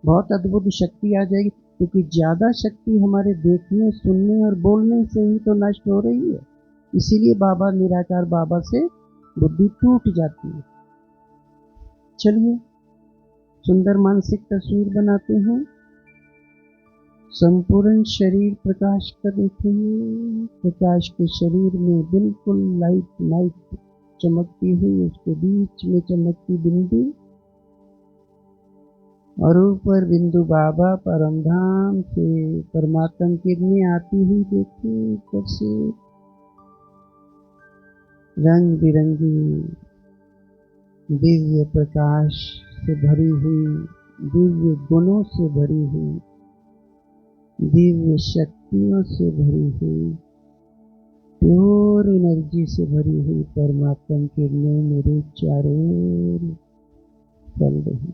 बहुत अद्भुत शक्ति आ जाएगी, क्योंकि ज्यादा शक्ति हमारे देखने, सुनने और बोलने से ही तो नष्ट हो रही है। इसीलिए बाबा, निराकार बाबा से बुद्धि टूट जाती है। चलिए सुंदर मानसिक तस्वीर बनाते हैं। संपूर्ण शरीर प्रकाश का देखेंगे। प्रकाश के शरीर में बिल्कुल लाइट लाइट चमकती हुई, उसके बीच में चमकती बिंदु, और ऊपर बिंदु बाबा परमधाम से परमात्मा किरणें आती हुई देखिए। ऊपर से रंग बिरंगी दिव्य प्रकाश से भरी हुई, दिव्य गुणों से भरी हुई, दिव्य शक्तियों से भरी हुई, प्योर एनर्जी से भरी हुई परमात्मा किरणें मेरे चारों ओर चल रही।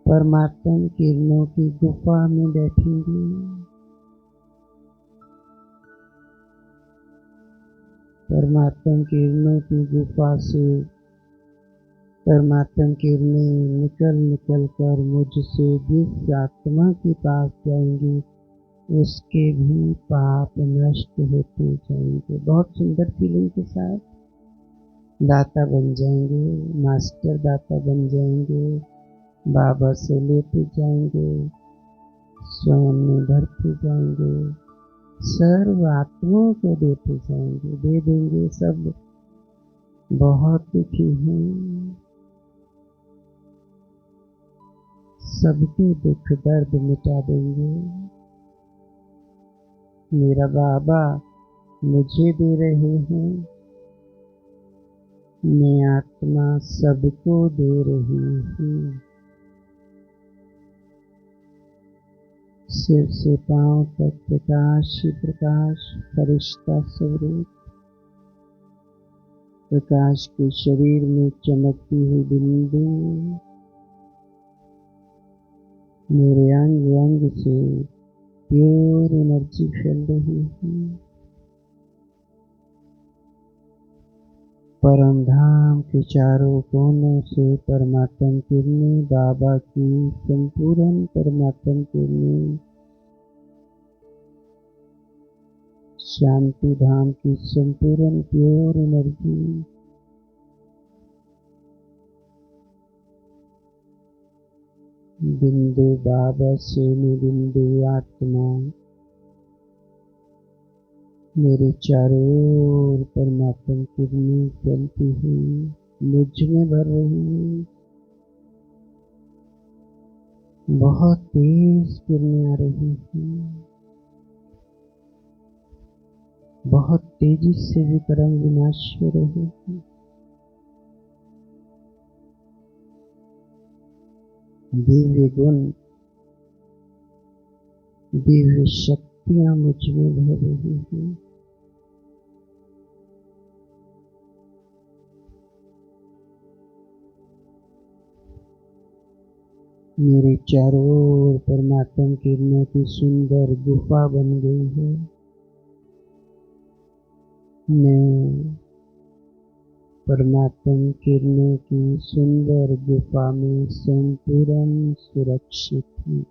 परमात्मा किरणों की गुफा में बैठेंगे। परमात्मा किरणों की गुफा से परमात्मा किरणें निकल निकल कर मुझसे जिस आत्मा के पास जाएंगी उसके भी पाप नष्ट होते जाएंगे। बहुत सुंदर फीलिंग के साथ दाता बन जाएंगे, मास्टर दाता बन जाएंगे, बाबा से लेते जाएंगे, स्वयं में भरते जाएंगे, सर्व आत्माओं को देते जाएंगे, दे देंगे। सब बहुत दुखी हैं, सबके दुख दर्द मिटा देंगे। मेरा बाबा मुझे दे रहे हैं, मैं आत्मा सबको दे रही हूँ। सिर से पांव तक प्रकाश ही प्रकाश, फरिश्ता स्वरूप। प्रकाश के शरीर में चमकती हुई बिंदु मेरे अंग अंग से प्योर एनर्जी फैल रही है। परम धाम के चारों कोनों से परमात्मा किरणें, बाबा की संपूर्ण परमात्मा किरणें, शांति धाम की संपूर्ण प्योर एनर्जी बिंदु बाबा से में बिंदु आत्मा मेरे चारों ओर परमात्मा किरणें चलती हुई मुझ में भर रही है। बहुत तेज किरणें आ रही हैं। बहुत तेजी से विक्रम विनाश हो रहे हैं। दिव्य गुण, दिव्य शक्तियां मुझ में भर रही हैं। मेरे चारों ओर परमात्मा किरणों की सुंदर गुफा बन गई है। मैं परमात्मा किरणों की सुंदर गुफा में संपूर्ण सुरक्षित हूँ।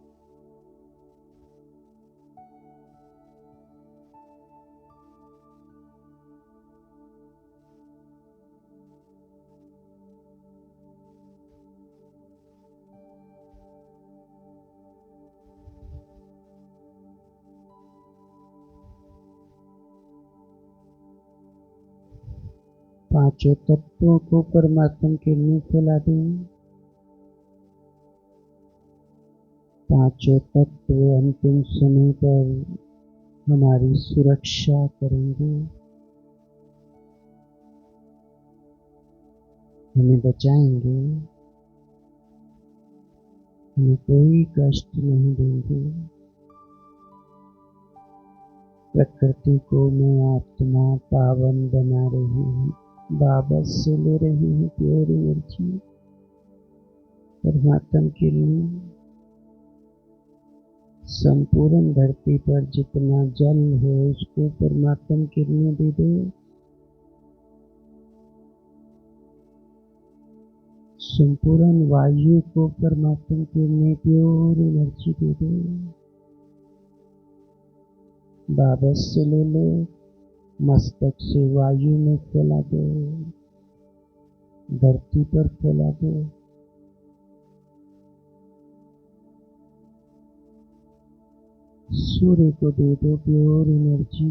पांचों तत्वों को परमात्मा किरणें फैला दें। पांचों तत्व अंतिम समय पर हमारी सुरक्षा करेंगे, हमें बचाएंगे, हमें कोई कष्ट नहीं देंगे। प्रकृति को मैं आत्मा पावन बना रही हूँ। बाबा से ले रही हूँ प्योर एनर्जी। परमात्मा के लिए संपूर्ण धरती पर जितना जल है उसको परमात्मा के लिए दे दो। संपूर्ण वायु को परमात्मा के लिए प्योर एनर्जी दे दो। बाबा से ले लो, मस्तक से वायु में फैला दो, धरती पर फैला दो। सूर्य को दे दो प्योर एनर्जी।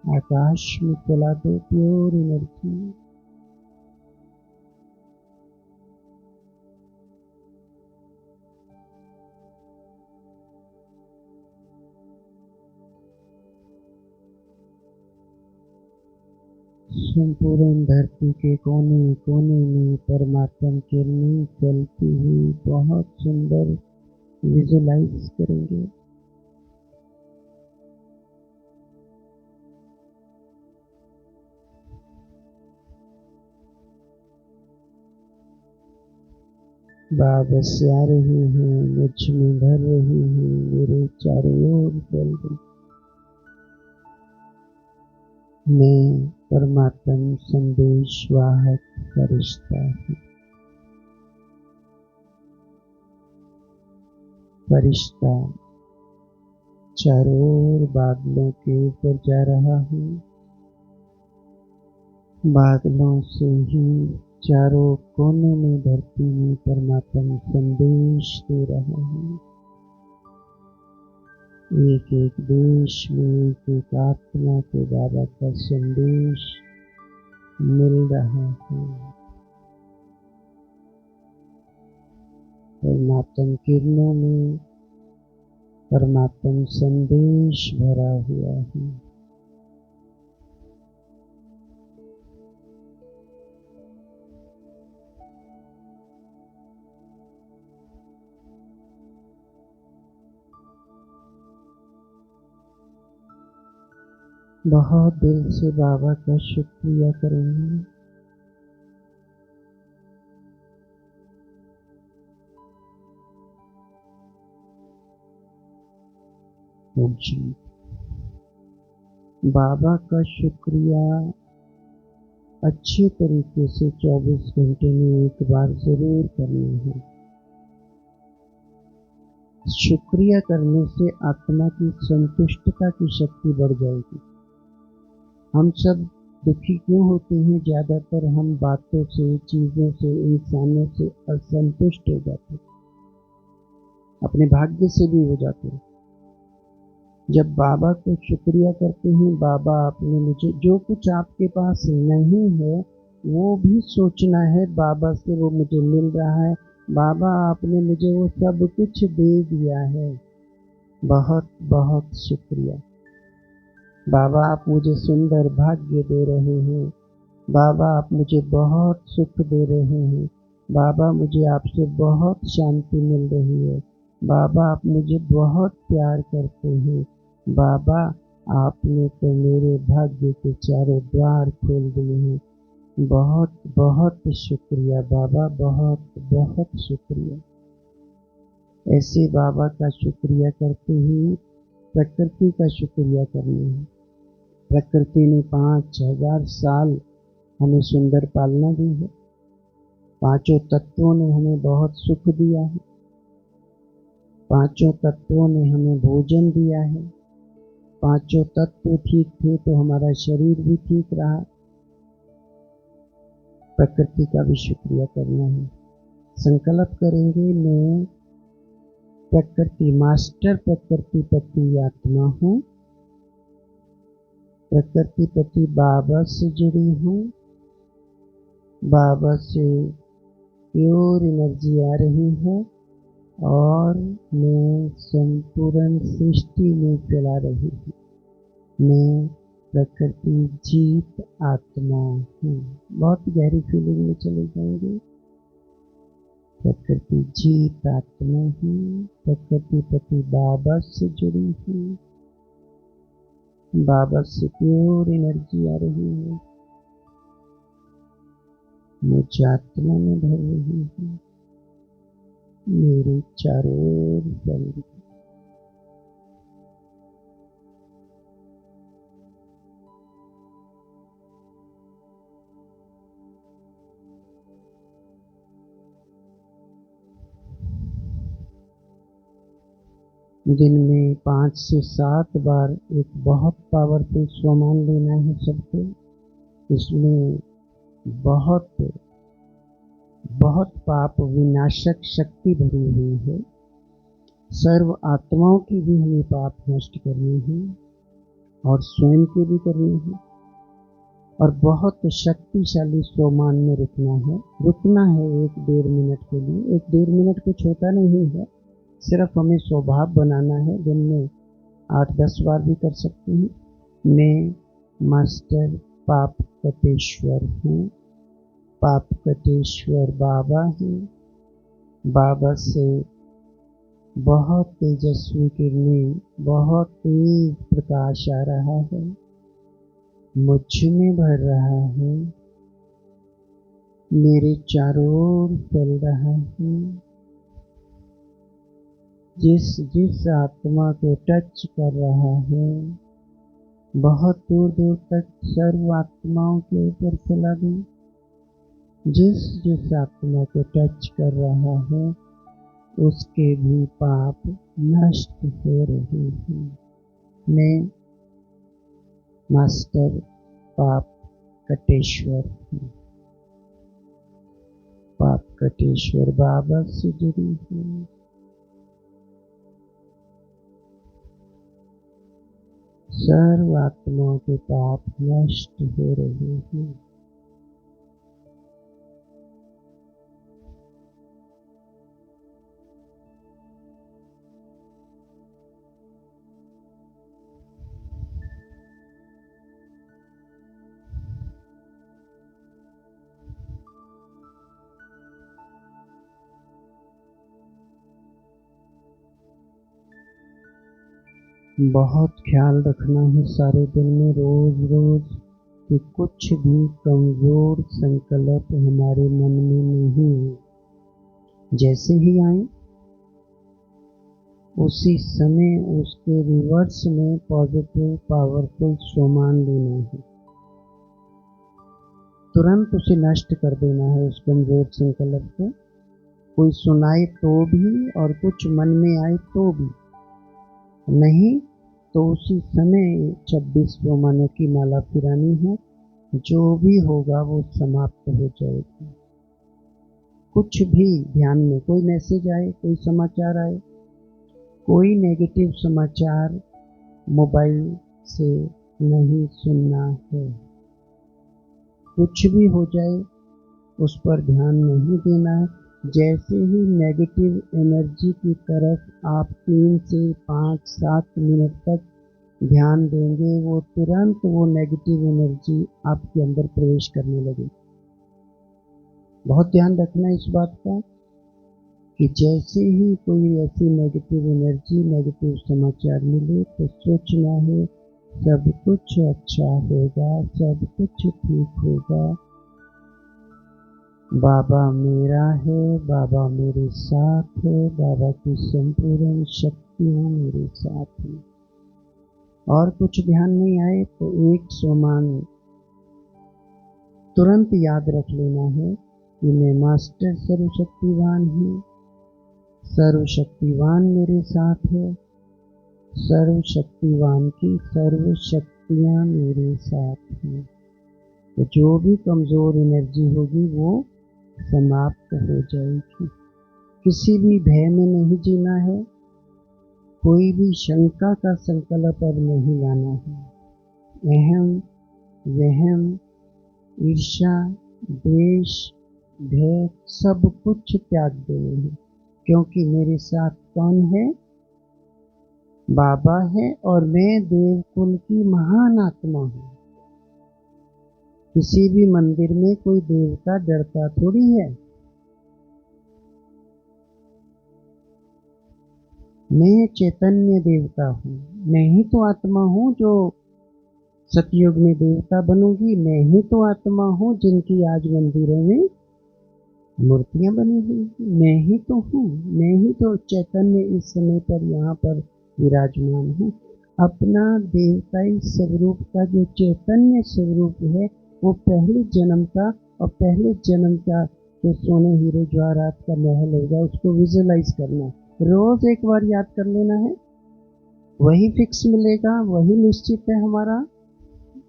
आकाश में फैला दो प्योर एनर्जी। संपूर्ण धरती के कोने कोने में परमात्मा किरणें चलती हुई बहुत सुंदर विजुलाइज करेंगे। बाबा से आ रही हैं, मुझ में भर रही हैं, मेरे चारों ओर फैल गई। मैं परमात्मा संदेश वाहक फरिश्ता हूँ। फरिश्ता चारों ओर बादलों के ऊपर जा रहा हूँ। बादलों से ही चारों कोने में धरती में परमात्मा संदेश दे रहा हूँ। एक एक देश में एक एक आत्मा को बाबा का संदेश मिल रहा है। परमात्मा किरणों में परमात्मा संदेश भरा हुआ है। बहुत दिल से बाबा का शुक्रिया करेंगे। जी, बाबा का शुक्रिया अच्छे तरीके से 24 घंटे में एक बार जरूर करना है। शुक्रिया करने से आत्मा की संतुष्टता की शक्ति बढ़ जाएगी। हम सब दुखी क्यों होते हैं? ज्यादातर हम बातों से, चीजों से, इंसानों से असंतुष्ट हो जाते हैं, अपने भाग्य से भी हो जाते हैं। जब बाबा को शुक्रिया करते हैं, बाबा आपने मुझे जो कुछ आपके पास नहीं है वो भी सोचना है बाबा से वो मुझे मिल रहा है। बाबा आपने मुझे वो सब कुछ दे दिया है। बहुत बहुत शुक्रिया। बाबा आप मुझे सुंदर भाग्य दे रहे हैं। बाबा आप मुझे बहुत सुख दे रहे हैं। बाबा मुझे आपसे बहुत शांति मिल रही है। बाबा आप मुझे बहुत प्यार करते हैं। बाबा आपने तो मेरे भाग्य के चारों द्वार खोल दिए हैं। बहुत बहुत शुक्रिया बाबा, बहुत बहुत शुक्रिया। ऐसे बाबा का शुक्रिया करते ही प्रकृति का शुक्रिया करना है। प्रकृति ने 5000 साल हमें सुंदर पालना दी है। पांचों तत्वों ने हमें बहुत सुख दिया है। पांचों तत्वों ने हमें भोजन दिया है। पांचों तत्व ठीक थे तो हमारा शरीर भी ठीक रहा। प्रकृति का भी शुक्रिया करना है। संकल्प करेंगे मैं प्रकृति मास्टर प्रकृति पति आत्मा हूँ। प्रकृति पति बाबा से जुड़ी हूँ। बाबा से प्योर एनर्जी आ रही है और मैं संपूर्ण सृष्टि में फैला रही हूँ। मैं प्रकृति जीत आत्मा हूँ। बहुत गहरी फीलिंग में चले जाएंगे। प्रकृति जीत आत्मा हूँ। प्रकृति पति बाबा से जुड़ी हूँ। बाबा से प्योर एनर्जी आ रही है, मुझे आत्मा में भर रही है। मेरे चारों ओर फैल रही है। दिन में 5 से 7 बार एक बहुत पावरफुल स्वमान लेना है सबको। इसमें बहुत बहुत पाप विनाशक शक्ति भरी हुई है। सर्व आत्माओं की भी हमें पाप नष्ट करनी है और स्वयं की भी करनी है। और बहुत शक्तिशाली स्वमान में रुकना है। रुकना है 1-1.5 मिनट के लिए। 1-1.5 मिनट कुछ होता नहीं है, सिर्फ हमें स्वभाव बनाना है। दिन में 8-10 बार भी कर सकते हैं। मैं मास्टर पाप कटेश्वर हूँ। पाप कटेश्वर बाबा हैं। बाबा से बहुत तेजस्वी किरणें, बहुत तेज प्रकाश आ रहा है, मुझ में भर रहा है, मेरे चारों ओर फैल रहा है। जिस जिस आत्मा को टच कर रहा है बहुत दूर दूर तक सर्व आत्माओं के ऊपर फैला दे। जिस जिस आत्मा को टच कर रहा है उसके भी पाप नष्ट हो रहे हैं। मैं मास्टर पाप कटेश्वर हूँ। पाप कटेश्वर बाबा से जुड़ी हूँ। सर्व आत्माओं के पाप नष्ट हो रहे हैं। बहुत ख्याल रखना है सारे दिन में, रोज रोज, कि कुछ भी कमजोर संकल्प हमारे मन में नहीं है। जैसे ही आए उसी समय उसके रिवर्स में पॉजिटिव पावरफुल स्वमान लेना है। तुरंत उसे नष्ट कर देना है उस कमजोर संकल्प को। कोई सुनाए तो भी और कुछ मन में आए तो भी नहीं, तो उसी समय 26 स्वमानों की माला फिरानी है। जो भी होगा वो समाप्त हो जाएगी। कुछ भी ध्यान में, कोई मैसेज आए, कोई समाचार आए, कोई नेगेटिव समाचार मोबाइल से नहीं सुनना है। कुछ भी हो जाए उस पर ध्यान नहीं देना है। जैसे ही नेगेटिव एनर्जी की तरफ आप 3 से 5 7 मिनट तक ध्यान देंगे, वो तुरंत वो नेगेटिव एनर्जी आपके अंदर प्रवेश करने लगेगी। बहुत ध्यान रखना इस बात का कि जैसे ही कोई ऐसी नेगेटिव एनर्जी, नेगेटिव समाचार मिले तो सोचना है सब कुछ अच्छा होगा, सब कुछ ठीक होगा, बाबा मेरा है, बाबा मेरे साथ है, बाबा की संपूर्ण शक्तियाँ मेरे साथ हैं। और कुछ ध्यान नहीं आए तो एक सोमान तुरंत याद रख लेना है कि मैं मास्टर सर्वशक्तिवान हूँ, सर्वशक्तिवान मेरे साथ है, सर्वशक्तिवान की सर्व शक्तियाँ मेरे साथ हैं। तो जो भी कमज़ोर एनर्जी होगी वो समाप्त हो जाएगी। किसी भी भय में नहीं जीना है, कोई भी शंका का संकल्प अब नहीं लाना है। अहम, वहम, ईर्ष्या, द्वेष, भय सब कुछ त्याग देने हैं, क्योंकि मेरे साथ कौन है? बाबा है और मैं देवकुल की महान आत्मा हूँ। किसी भी मंदिर में कोई देवता डरता थोड़ी है। मैं चैतन्य देवता हूँ, मैं ही तो आत्मा हूँ जो सतयुग में देवता बनूंगी। मैं ही तो आत्मा हूँ जिनकी आज मंदिरों में मूर्तियां बनी हुई हैं। मैं ही तो हूँ, मैं ही तो चैतन्य इस समय पर यहाँ पर विराजमान हूँ। अपना देवताई स्वरूप का जो चैतन्य स्वरूप है वो पहले जन्म का, और पहले जन्म का जो सोने हीरे जवाहरात का महल होगा उसको विजुअलाइज करना, रोज एक बार याद कर लेना है। वही फिक्स मिलेगा, वही निश्चित है हमारा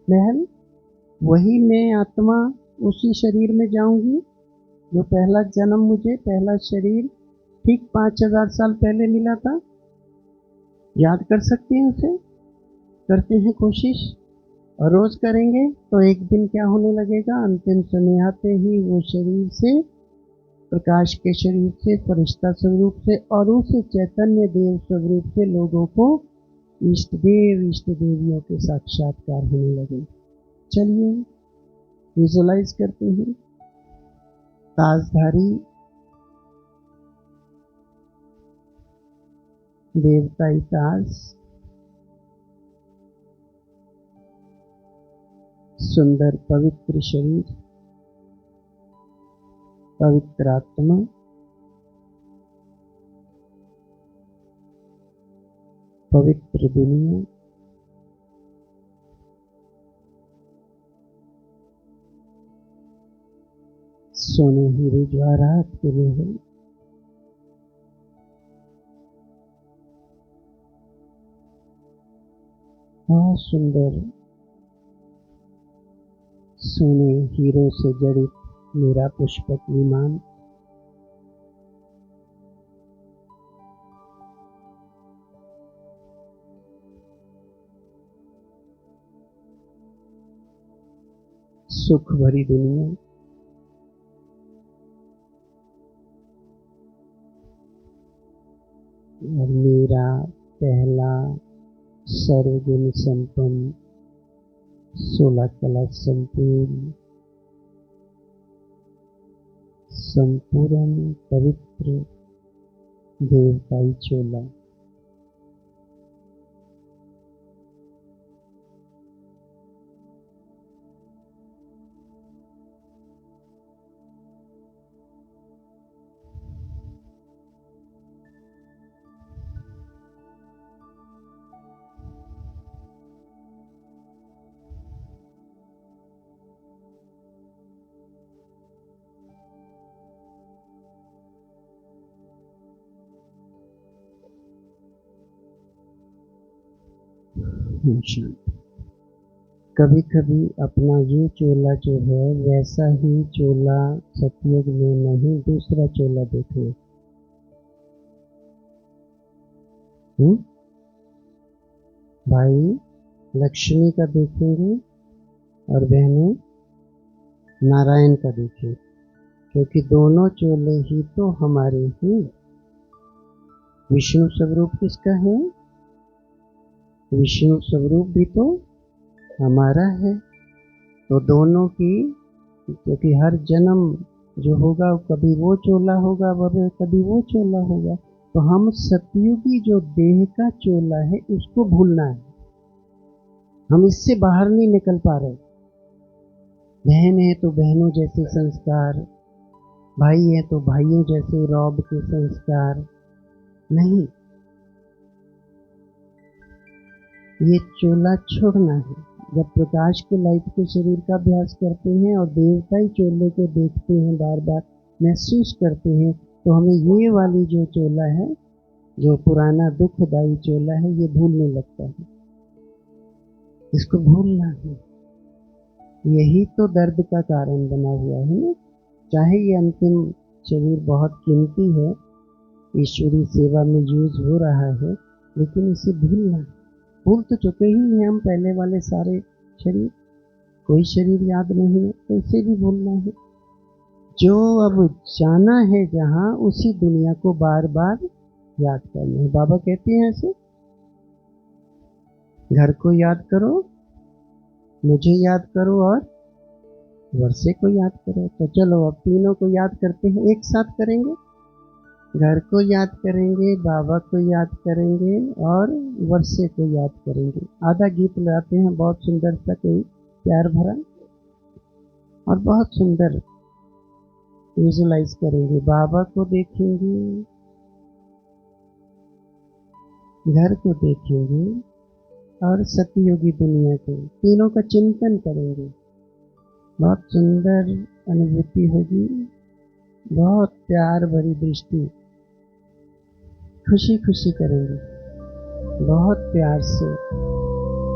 महल, वही मैं आत्मा उसी शरीर में जाऊंगी जो पहला जन्म, मुझे पहला शरीर ठीक 5000 साल पहले मिला था। याद कर सकते हैं उसे? करते हैं कोशिश, और रोज करेंगे तो एक दिन क्या होने लगेगा, अंतिम समय आते ही वो शरीर से, प्रकाश के शरीर से, फरिश्ता स्वरूप से और उस चैतन्य देव स्वरूप से लोगों को इष्ट देव, इष्ट देवियों के साक्षात्कार होने लगे। चलिए विजुअलाइज करते हैं। ताजधारी देवताई ताज, सुंदर पवित्र शरीर, पवित्र आत्मा, पवित्र दुनिया, सोने हीरे जवाहरात के महल, बहुत सुंदर सोने हीरो से जड़ित मेरा पुष्पक विमान, सुख भरी दुनिया, और मेरा पहला सर्वगुण संपन्न, 16 कला संपूर्ण, संपूर्ण पवित्र देवताई चोला। कभी कभी अपना ये चोला जो है वैसा ही चोला सतयुग में नहीं, दूसरा चोला देखो। भाई लक्ष्मी का देखेंगे और बहनें नारायण का देखेंगे। क्योंकि दोनों चोले ही तो हमारे हैं। विष्णु स्वरूप किसका है? विष्णु स्वरूप भी तो हमारा है। तो दोनों की, क्योंकि हर जन्म जो होगा कभी वो चोला होगा, वह कभी वो चोला होगा। तो हम सतयुगी जो देह का चोला है उसको भूलना है। हम इससे बाहर नहीं निकल पा रहे। बहन है तो बहनों जैसे संस्कार, भाई है तो भाइयों जैसे रौब के संस्कार नहीं, ये चोला छोड़ना है। जब प्रकाश के लाइट के शरीर का अभ्यास करते हैं और देवताई चोले को देखते हैं, बार बार महसूस करते हैं, तो हमें ये वाली जो चोला है, जो पुराना दुखदाई चोला है, ये भूलने लगता है। इसको भूलना है। यही तो दर्द का कारण बना हुआ है ना। चाहे ये अंतिम शरीर बहुत कीमती है, ईश्वरी सेवा में यूज हो रहा है, लेकिन इसे भूलना। भूल तो चुके ही हैं हम पहले वाले सारे शरीर। कोई शरीर याद नहीं है तो इसे भी भूलना है। जो अब जाना है जहां, उसी दुनिया को बार बार याद करना है। बाबा कहते हैं ऐसे, घर को याद करो, मुझे याद करो और वर्षे को याद करो। तो चलो अब तीनों को याद करते हैं, एक साथ करेंगे। घर को याद करेंगे, बाबा को याद करेंगे और वर्षे को याद करेंगे। आधा गीत लगाते हैं, बहुत सुंदर सा, कोई प्यार भरा और बहुत सुंदर विजुलाइज करेंगे। बाबा को देखेंगे, घर को देखेंगे और सतयुगी दुनिया को, तीनों का चिंतन करेंगे। बहुत सुंदर अनुभूति होगी, बहुत प्यार भरी दृष्टि, खुशी खुशी करेंगे, बहुत प्यार से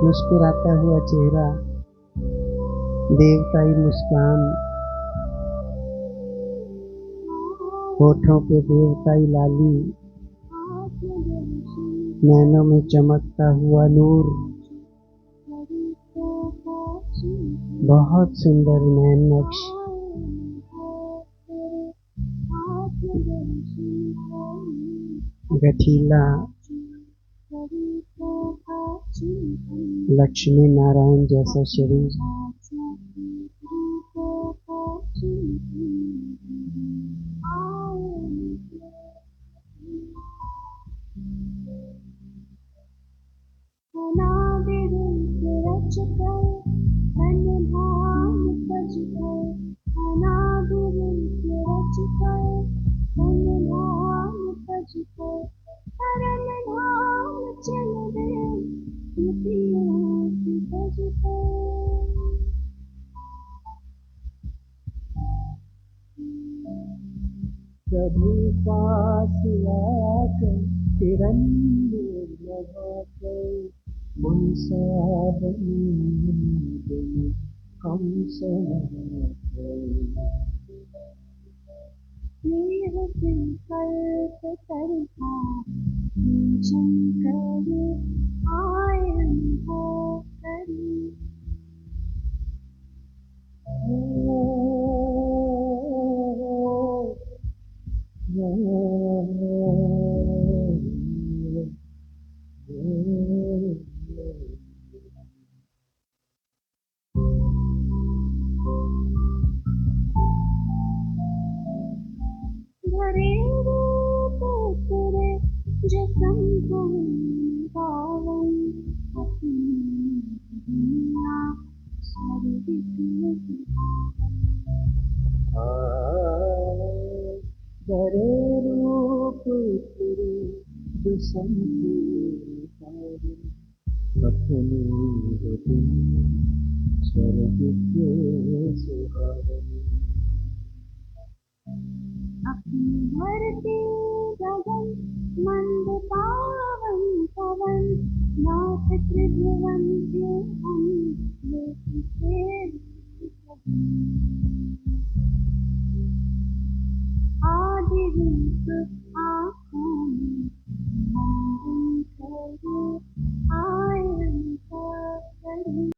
मुस्कुराता हुआ चेहरा, देवताई मुस्कान, होठों पे देवताई लाली, नैनों में चमकता हुआ नूर, बहुत सुंदर नैन नक्श, गठीला लक्ष्मी नारायण जैसा शरीर, प्रभु पास आकर किरण लगाकर मुनसा हम करे रूप तेरे दुसंगी अपनी दिन स्वर्ग के सुहावनी, अपनी धरती गगन मंद पावन पवन, नाथ त्रिभुवन के हम आदि रूप आँखों में मंदन करे आयन करे।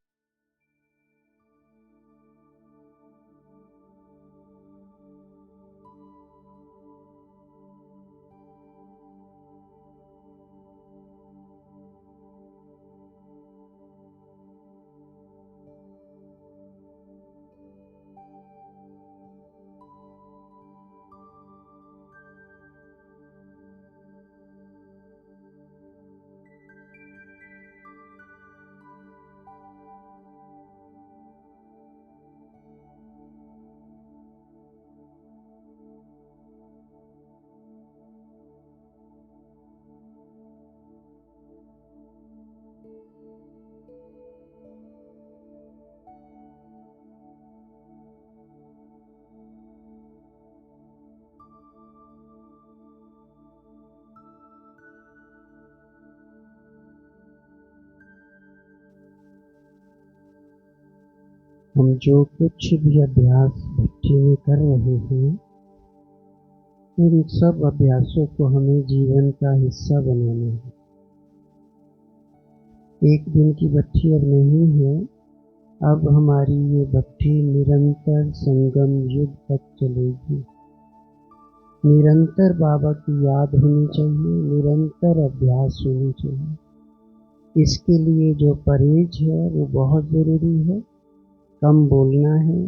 हम जो कुछ भी अभ्यास भट्टी में कर रहे हैं, इन सब अभ्यासों को हमें जीवन का हिस्सा बनाना है। एक दिन की भट्टी अब नहीं है, अब हमारी ये भट्टी निरंतर संगम युग तक चलेगी। निरंतर बाबा की याद होनी चाहिए, निरंतर अभ्यास होनी चाहिए। इसके लिए जो परहेज है वो बहुत ज़रूरी है। कम बोलना है,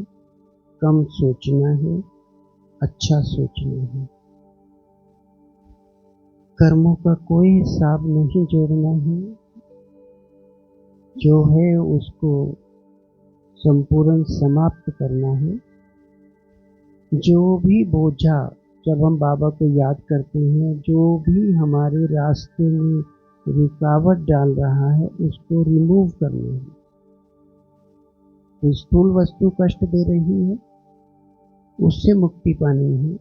कम सोचना है, अच्छा सोचना है। कर्मों का कोई हिसाब नहीं जोड़ना है, जो है उसको संपूर्ण समाप्त करना है। जो भी बोझा, जब हम बाबा को याद करते हैं, जो भी हमारे रास्ते में रुकावट डाल रहा है, उसको रिमूव करना है। तो स्थूल वस्तु कष्ट दे रही है, उससे मुक्ति पानी है।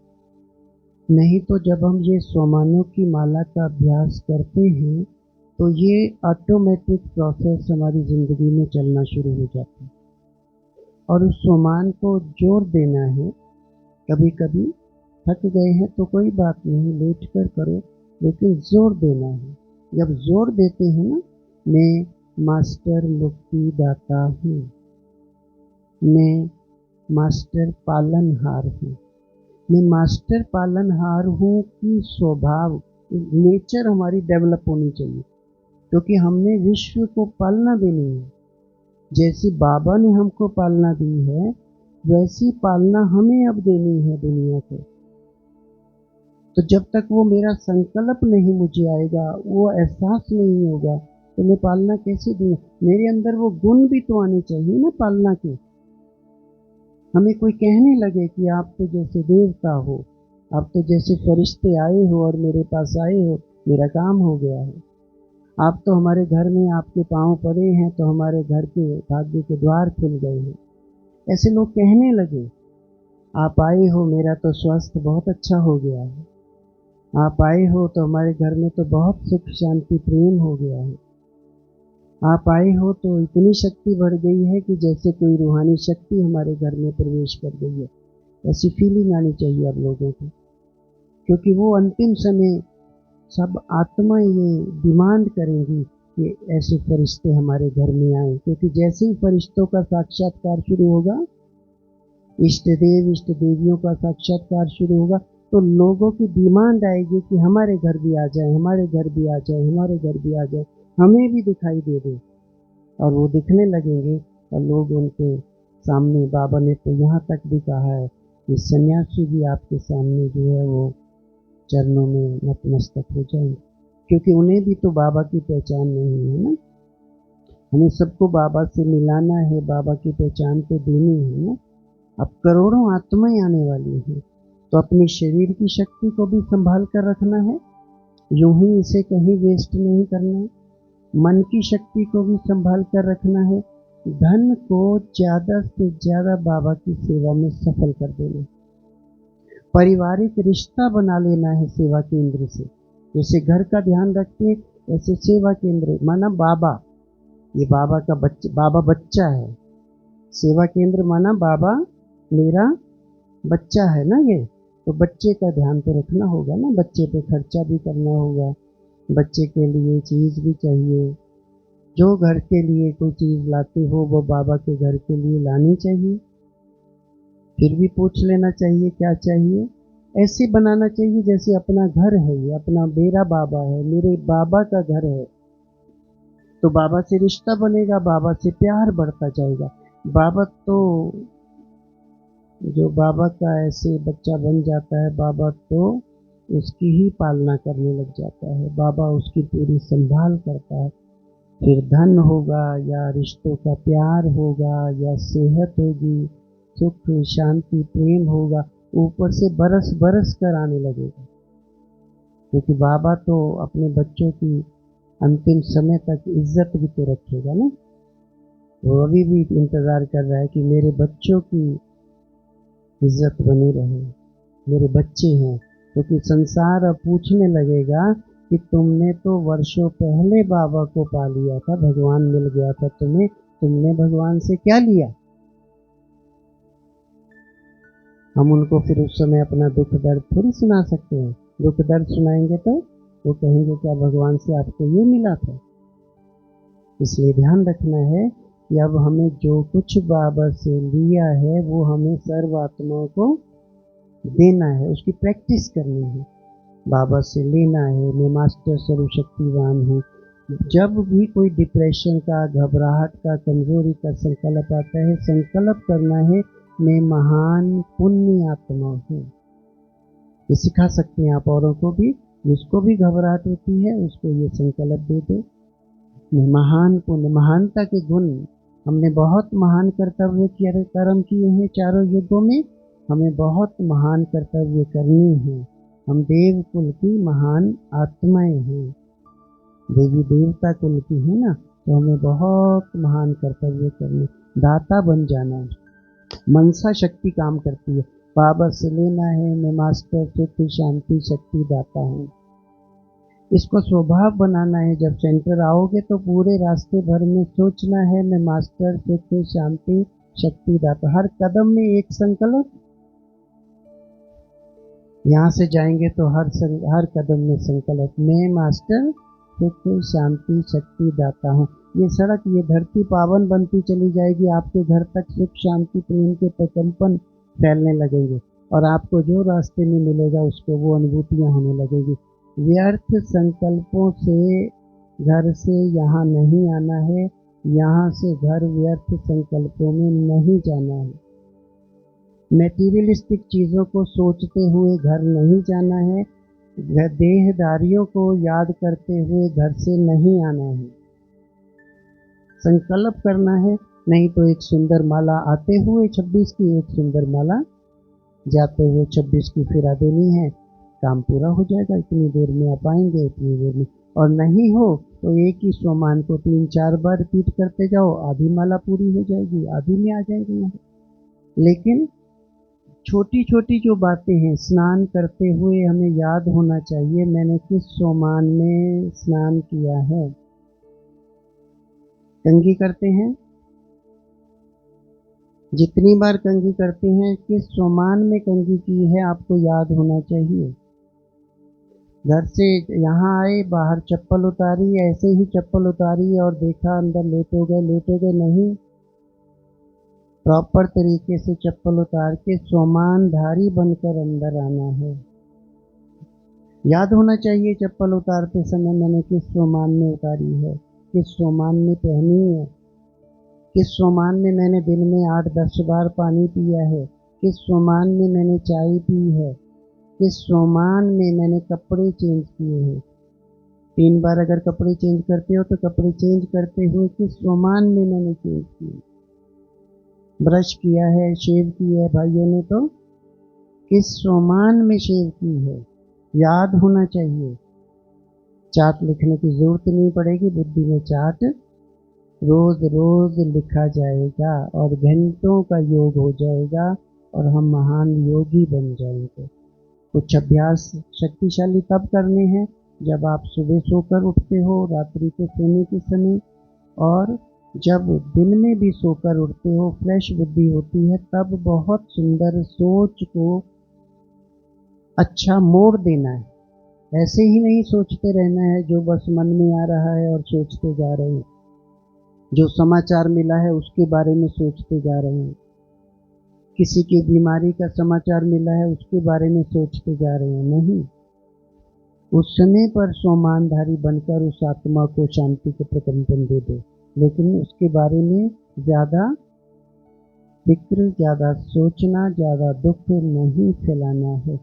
नहीं तो जब हम ये सोमानों की माला का अभ्यास करते हैं, तो ये ऑटोमेटिक प्रोसेस हमारी ज़िंदगी में चलना शुरू हो जाता है। और उस सोमान को जोर देना है। कभी कभी थक गए हैं तो कोई बात नहीं, लेट कर करो, लेकिन जोर देना है। जब जोर देते हैं ना, मैं मास्टर मुक्ति दाता हूँ, मैं मास्टर पालनहार हूँ, मैं मास्टर पालनहार हूँ कि स्वभाव, नेचर हमारी डेवलप होनी चाहिए। क्योंकि हमने विश्व को पालना देनी है। जैसी बाबा ने हमको पालना दी है, वैसी पालना हमें अब देनी है दुनिया को। तो जब तक वो मेरा संकल्प नहीं मुझे आएगा, वो एहसास नहीं होगा, तो मैं पालना कैसे दूँ? मेरे अंदर वो गुण भी तो आने चाहिए ना पालना के। हमें कोई कहने लगे कि आप तो जैसे देवता हो, आप तो जैसे फरिश्ते आए हो और मेरे पास आए हो, मेरा काम हो गया है। आप तो हमारे घर में आपके पाँव पड़े हैं तो हमारे घर के भाग्य के द्वार खुल गए हैं। ऐसे लोग कहने लगे। आप आए हो, मेरा तो स्वास्थ्य बहुत अच्छा हो गया है। आप आए हो तो हमारे घर में तो बहुत सुख शांति प्रेम हो गया है। आप आए हो तो इतनी शक्ति बढ़ गई है कि जैसे कोई रूहानी शक्ति हमारे घर में प्रवेश कर गई है। ऐसी फीलिंग आनी चाहिए आप लोगों को। क्योंकि वो अंतिम समय सब आत्मा ये डिमांड करेंगी कि ऐसे फरिश्ते हमारे घर में आए। क्योंकि जैसे ही फरिश्तों का साक्षात्कार शुरू होगा, इष्ट देव इष्ट देवियों का साक्षात्कार शुरू होगा, तो लोगों की डिमांड आएगी कि हमारे घर भी आ जाए, हमारे घर भी आ जाए, हमारे घर भी आ जाए, हमें भी दिखाई दे दे। और वो दिखने लगेंगे और लोग उनके सामने, बाबा ने तो यहाँ तक भी कहा है कि सन्यासी भी आपके सामने जो है वो चरणों में नतमस्तक हो जाएंगे। क्योंकि उन्हें भी तो बाबा की पहचान नहीं है ना। हमें सबको बाबा से मिलाना है, बाबा की पहचान तो देनी है ना। अब करोड़ों आत्माएं आने वाली हैं, तो अपनी शरीर की शक्ति को भी संभाल कर रखना है, यूं ही इसे कहीं वेस्ट नहीं करना है। मन की शक्ति को भी संभाल कर रखना है। धन को ज़्यादा से ज़्यादा बाबा की सेवा में सफल कर देना। पारिवारिक रिश्ता बना लेना है सेवा केंद्र से। जैसे घर का ध्यान रखते ऐसे सेवा केंद्र, माना बाबा, ये बाबा का बच्चा, बाबा बच्चा है। सेवा केंद्र माना बाबा मेरा बच्चा है ना ये, तो बच्चे का ध्यान तो रखना होगा ना। बच्चे पे खर्चा भी करना होगा, बच्चे के लिए चीज़ भी चाहिए। जो घर के लिए कोई चीज़ लाते हो वो बाबा के घर के लिए लानी चाहिए। फिर भी पूछ लेना चाहिए क्या चाहिए। ऐसे बनाना चाहिए जैसे अपना घर है, ये अपना मेरा बाबा है, मेरे बाबा का घर है। तो बाबा से रिश्ता बनेगा, बाबा से प्यार बढ़ता जाएगा। बाबा तो, जो बाबा का ऐसे बच्चा बन जाता है, बाबा तो उसकी ही पालना करने लग जाता है, बाबा उसकी पूरी संभाल करता है। फिर धन होगा या रिश्तों का प्यार होगा या सेहत होगी, सुख शांति प्रेम होगा, ऊपर से बरस बरस कर आने लगेगा। क्योंकि बाबा तो अपने बच्चों की अंतिम समय तक इज्जत भी तो रखेगा ना। वो अभी भी इंतज़ार कर रहा है कि मेरे बच्चों की इज्जत बनी रहे, मेरे बच्चे हैं। क्योंकि संसार अब पूछने लगेगा कि तुमने तो वर्षों पहले बाबा को पा लिया था, भगवान मिल गया था तुम्हें, तुमने भगवान से क्या लिया? हम उनको फिर उस समय अपना दुख दर्द थोड़ी सुना सकते हैं। दुख दर्द सुनाएंगे तो वो कहेंगे क्या भगवान से आपको ये मिला था। इसलिए ध्यान रखना है कि अब हमें जो कुछ बाबा से लिया है वो हमें सर्व आत्माओं को देना है, उसकी प्रैक्टिस करनी है। बाबा से लेना है, मैं मास्टर सर्वशक्तिवान हूँ। जब भी कोई डिप्रेशन का, घबराहट का, कमजोरी का संकल्प आता है, संकल्प करना है मैं महान पुण्य आत्मा हूँ। ये सिखा सकते हैं आप औरों को भी, जिसको भी घबराहट होती है उसको ये संकल्प दे दो, मैं महान पुण्य, महानता के गुण, हमने बहुत महान कर्तव्य किए, कर्म किए हैं चारों युगों में, हमें बहुत महान कर्तव्य करने हैं। हम देव कुल की महान आत्माएं हैं, देवी देवता कुल की है ना, तो हमें बहुत महान कर्तव्य करने, दाता बन जाना है। मनसा शक्ति काम करती है। बाबा से लेना है मैं मास्टर सुख शांति शक्ति दाता हूँ, इसको स्वभाव बनाना है। जब सेंटर आओगे तो पूरे रास्ते भर में सोचना है मैं मास्टर सुख शांति शक्ति दाता, हर कदम में एक संकल्प। यहाँ से जाएंगे तो हर कदम में संकल्प, मैं मास्टर सुख शांति शक्ति दाता हूँ। ये सड़क, ये धरती पावन बनती चली जाएगी, आपके घर तक सुख शांति प्रेम के प्रकंपन फैलने लगेंगे और आपको जो रास्ते में मिलेगा उसको वो अनुभूतियाँ होने लगेगी। व्यर्थ संकल्पों से घर से यहाँ नहीं आना है, यहाँ से घर व्यर्थ संकल्पों में नहीं जाना है। मेटीरियलिस्टिक चीज़ों को सोचते हुए घर नहीं जाना है, देहदारियों को याद करते हुए घर से नहीं आना है। संकल्प करना है, नहीं तो एक सुंदर माला आते हुए 26 की, एक सुंदर माला जाते हुए 26 की फिरा देनी है, काम पूरा हो जाएगा। इतनी देर में आप आएंगे, इतनी देर में। और नहीं हो तो एक ही स्वमान को 3-4 बार रिपीट करते जाओ, आधी माला पूरी हो जाएगी, आधी में आ जाएगी यहाँ। लेकिन छोटी छोटी जो बातें हैं, स्नान करते हुए हमें याद होना चाहिए मैंने किस सोमान में स्नान किया है। कंघी करते हैं, जितनी बार कंघी करते हैं किस सोमान में कंघी की है आपको याद होना चाहिए। घर से यहाँ आए, बाहर चप्पल उतारी, ऐसे ही चप्पल उतारी और देखा अंदर लेटे गए नहीं, प्रॉपर तरीके से चप्पल उतार के सोमानधारी बनकर अंदर आना है। याद होना चाहिए चप्पल उतारते समय मैंने किस सोमान में उतारी है, किस सोमान में पहनी है, किस सोमान में मैंने दिन में 8-10 बार पानी पिया है, किस सोमान में मैंने चाय पी है, किस सोमान में मैंने कपड़े चेंज किए हैं। 3 बार अगर कपड़े चेंज करते हो तो कपड़े चेंज करते हुए किस सोमान में मैंने चेंज किए। ब्रश किया है, शेव किया है भाइयों ने तो किस सोमान में शेव की है, याद होना चाहिए। चार्ट लिखने की जरूरत नहीं पड़ेगी, बुद्धि में चार्ट रोज रोज लिखा जाएगा और घंटों का योग हो जाएगा और हम महान योगी बन जाएंगे। कुछ अभ्यास शक्तिशाली तब करने हैं जब आप सुबह सोकर उठते हो, रात्रि को सोने के समय, और जब दिन में भी सोकर उठते हो, फ्रेश बुद्धि होती है, तब बहुत सुंदर सोच को अच्छा मोड़ देना है। ऐसे ही नहीं सोचते रहना है जो बस मन में आ रहा है और सोचते जा रहे हैं, जो समाचार मिला है उसके बारे में सोचते जा रहे हैं, किसी की बीमारी का समाचार मिला है उसके बारे में सोचते जा रहे हैं। नहीं, उस समय पर सोमानधारी बनकर उस आत्मा को शांति के प्रकंपन दे दो, लेकिन उसके बारे में ज्यादा फिक्र, ज्यादा सोचना, ज्यादा दुख नहीं फैलाना है।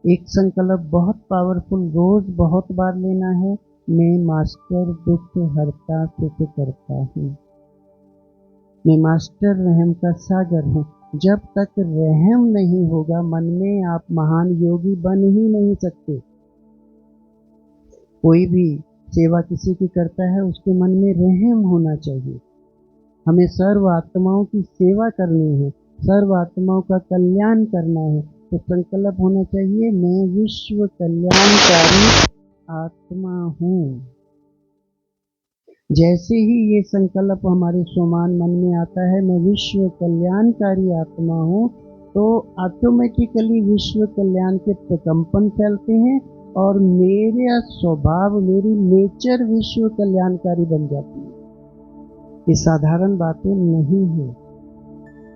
एक संकल्प बहुत पावरफुल रोज बहुत बार लेना है, मैं मास्टर दुख हरता सुख करता हूँ, मैं मास्टर रहम का सागर हूँ। जब तक रहम नहीं होगा मन में, आप महान योगी बन ही नहीं सकते। कोई भी सेवा किसी की करता है उसके मन में रहम होना चाहिए। हमें सर्व आत्माओं की सेवा करनी है, सर्व आत्माओं का कल्याण करना है, तो संकल्प होना चाहिए मैं विश्व कल्याणकारी आत्मा हूँ। जैसे ही ये संकल्प हमारे सोमान मन में आता है मैं विश्व कल्याणकारी आत्मा हूँ, तो ऑटोमेटिकली विश्व कल्याण के प्रकंपन फैलते हैं और मेरा स्वभाव, मेरी नेचर विश्व कल्याणकारी बन जाती है। ये साधारण बातें नहीं है।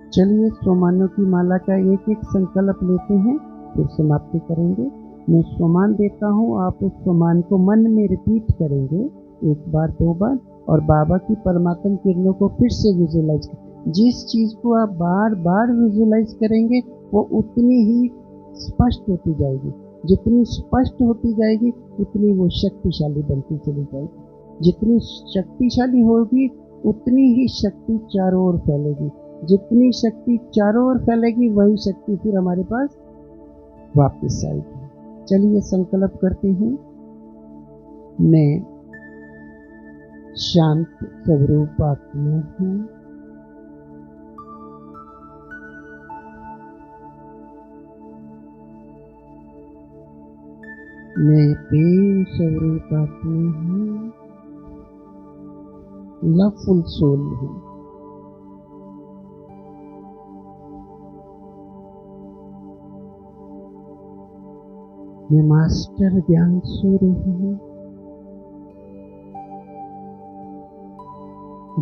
चलिए स्वमानों की माला का एक एक संकल्प लेते हैं, फिर समाप्ति करेंगे। मैं स्वमान देता हूँ, आप उस स्वमान को मन में रिपीट करेंगे 1 बार 2 बार, और बाबा की परमात्म किरणों को फिर से विजुलाइज करें। जिस चीज़ को आप बार बार विजुलाइज करेंगे वो उतनी ही स्पष्ट होती जाएगी। जितनी स्पष्ट होती जाएगी उतनी वो शक्तिशाली बनती चली जाएगी। जितनी शक्तिशाली होगी उतनी ही शक्ति चारों ओर फैलेगी। जितनी शक्ति चारों ओर फैलेगी वही शक्ति फिर हमारे पास वापस आएगी। चलिए संकल्प करते हैं। मैं शांत स्वरूप आत्मा हूँ। मैं प्रेम स्वरूप आत्मा हूँ। लवफुल सोल हूँ। मैं मास्टर ज्ञान सूर्य हूँ।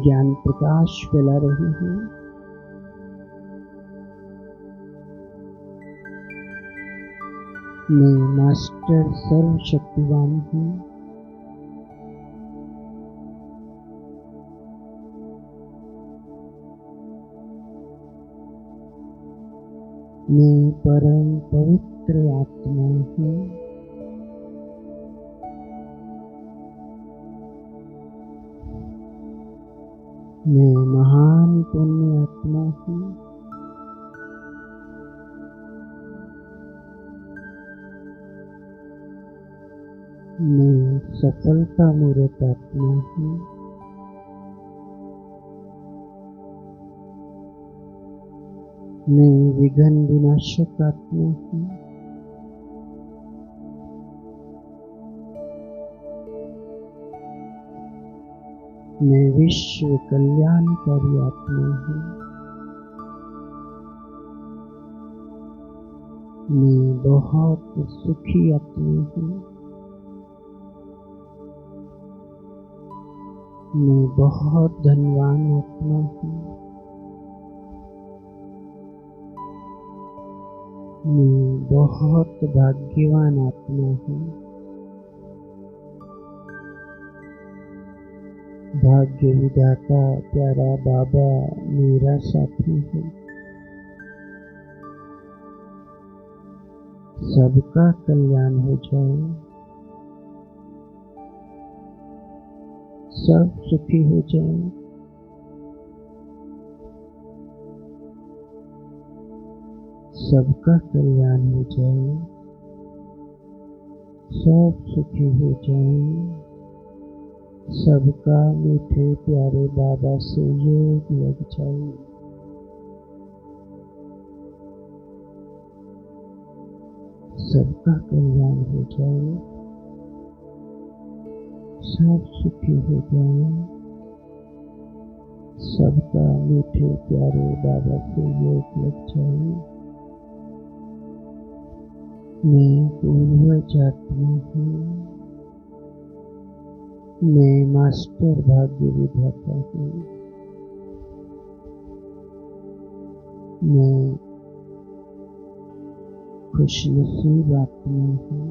ज्ञान प्रकाश फैला रही हूँ। मैं मास्टर सर्वशक्तिवान हूँ। मैं परम पवित्र आत्मा हूँ। मैं महान पुण्य आत्मा हूँ। मैं सफलता मूर्त आत्मा हूँ। मैं विघ्न विनाशक आत्मा हूँ। मैं विश्व कल्याणकारी आत्मा हूँ। मैं बहुत सुखी आत्मा हूँ। मैं बहुत धनवान आत्मा हूँ। मैं बहुत भाग्यवान आत्मा हूँ। भाग्य विधाता प्यारा बाबा मेरा साथी है। सबका कल्याण हो जाए। सब सुखी हो जाए। सबका कल्याण हो जाए। सब सुखी हो जाए। सबका मीठे प्यारे बाबा से योग लग जाए। सबका कल्याण हो जाए। सब सुखी हो जाए। सबका मीठे प्यारे बाबा से योग लग जाए। मैं पूर्वज आत्मा हूँ। मैं मास्टर भाग्य विधाता हूँ। मैं खुशनसीब आत्मा हूँ।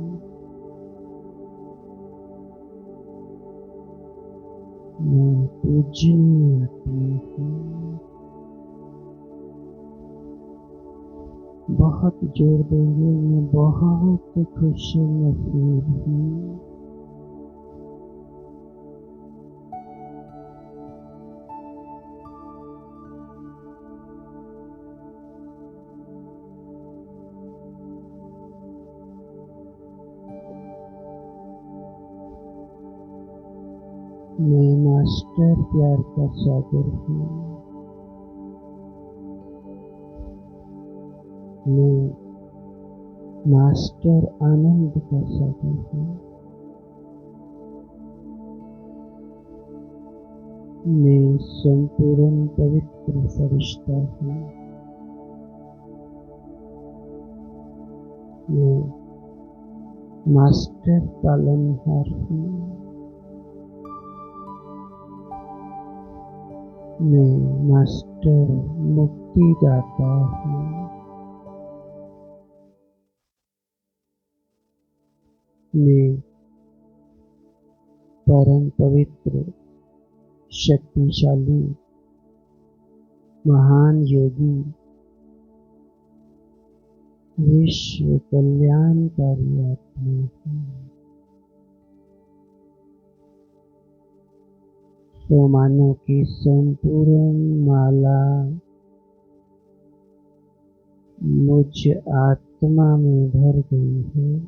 मैं पूजनीय आत्मा हूँ। बहुत जोर देंगे। मैं बहुत खुशनसीब हूँ। मैं मास्टर प्यार का सागर हूँ। मैं मास्टर आनंद का सागर हूँ। मैं संपूर्ण पवित्र फरिश्ता हूँ। मैं मास्टर पालनहार हूँ। मैं मास्टर मुक्तिदाता हूँ। मैं परम पवित्र, शक्तिशाली, महान योगी, विश्व कल्याणकारी आत्मा हूँ। सोमानों की संपूर्ण माला मुझ आत्मा में भर गई है।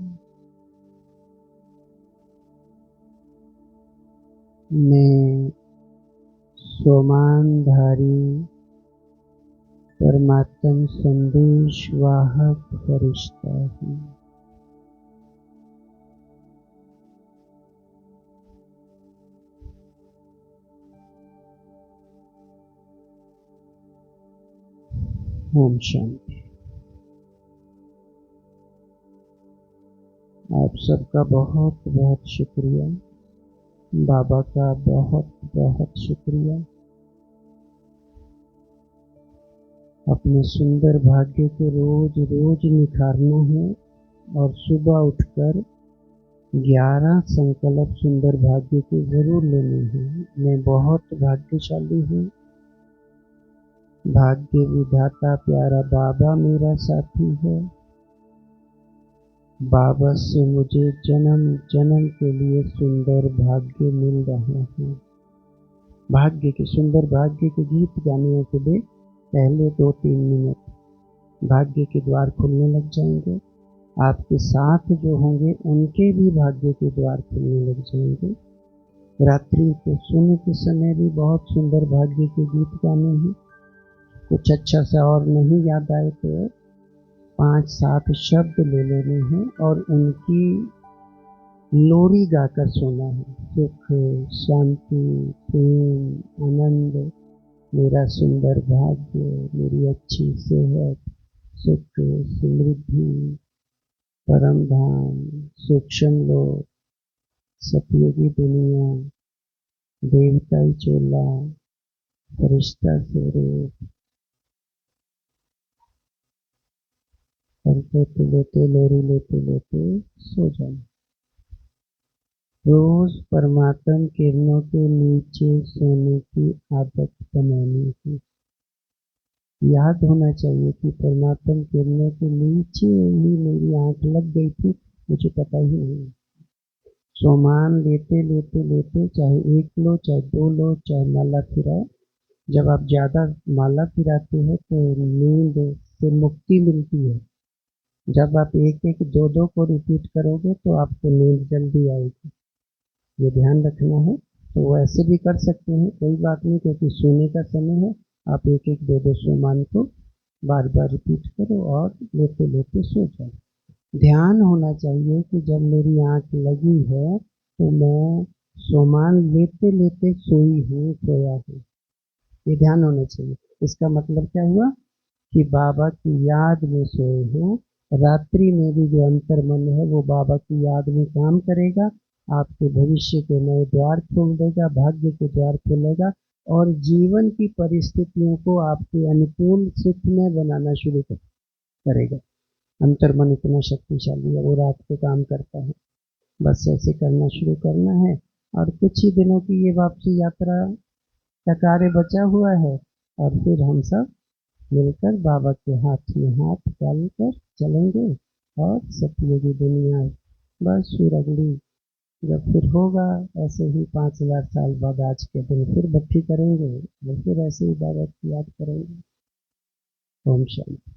मैं सोमानधारी परमात्म संदेश वाहक फरिश्ता हूँ। ओम शांति। आप सबका बहुत बहुत शुक्रिया। बाबा का बहुत बहुत शुक्रिया। अपने सुंदर भाग्य को रोज रोज निखारना है और सुबह उठकर 11 संकल्प सुंदर भाग्य के जरूर लेने हैं। मैं बहुत भाग्यशाली हूँ। भाग्य विधाता प्यारा बाबा मेरा साथी है। बाबा से मुझे जन्म जन्म के लिए सुंदर भाग्य मिल रहा है। भाग्य के सुंदर भाग्य के गीत गाने के लिए पहले 2-3 मिनट भाग्य के द्वार खुलने लग जाएंगे। आपके साथ जो होंगे उनके भी भाग्य के द्वार खुलने लग जाएंगे। रात्रि को सोने के समय भी बहुत सुंदर भाग्य के गीत गाने हैं। कुछ अच्छा सा और नहीं याद आए तो 5-7 शब्द ले लेने हैं और उनकी लोरी गाकर सोना है। सुख, शांति, प्रेम, आनंद, मेरा सुंदर भाग्य, मेरी अच्छी सेहत, सुख, समृद्धि, परम धाम, सूक्ष्म लोक, सतयुगी दुनिया, देवताई चोला, फरिश्ता स्वरूप, लेते लेते लोरी लेते लेते सो जाए। रोज परमात्म किरणों के नीचे सोने की आदत बनानी है। याद होना चाहिए कि परमात्म किरणों के नीचे ही मेरी आंख लग गई थी, मुझे पता ही नहीं। सोमान लेते लेते लेते चाहे 1 लो, चाहे 2 लो, चाहे माला फिराओ। जब आप ज्यादा माला फिराते हैं तो नींद से मुक्ति मिलती है। जब आप 1-1, 2-2 को रिपीट करोगे तो आपको नींद जल्दी आएगी। ये ध्यान रखना है। तो वैसे भी कर सकते हैं, कोई बात नहीं, क्योंकि सोने का समय है। आप 1-1, 2-2 सोमान को बार बार रिपीट करो और लेते लेते सो जाओ। ध्यान होना चाहिए कि जब मेरी आंख लगी है तो मैं सोमान लेते लेते सोई हूँ, सोया हूँ। ये ध्यान होना चाहिए। इसका मतलब क्या हुआ कि बाबा की याद में सोए हो। रात्रि में भी जो अंतर मन है वो बाबा की याद में काम करेगा। आपके भविष्य के नए द्वार खोल देगा, भाग्य के द्वार खोलेगा और जीवन की परिस्थितियों को आपके अनुकूल सुखमय बनाना शुरू करेगा। अंतर मन इतना शक्तिशाली है, वो रात को काम करता है। बस ऐसे करना शुरू करना है और कुछ ही दिनों की ये वापसी यात्रा का कार्य बचा हुआ है और फिर हम सब मिलकर बाबा के हाथ में हाथ डालकर चलेंगे और सतयुगी दुनिया। बस फिर अगली जब फिर होगा ऐसे ही 5000 साल बाद आज के दिन फिर भट्टी करेंगे और फिर ऐसे ही बाबा की याद करेंगे। ओम शांति।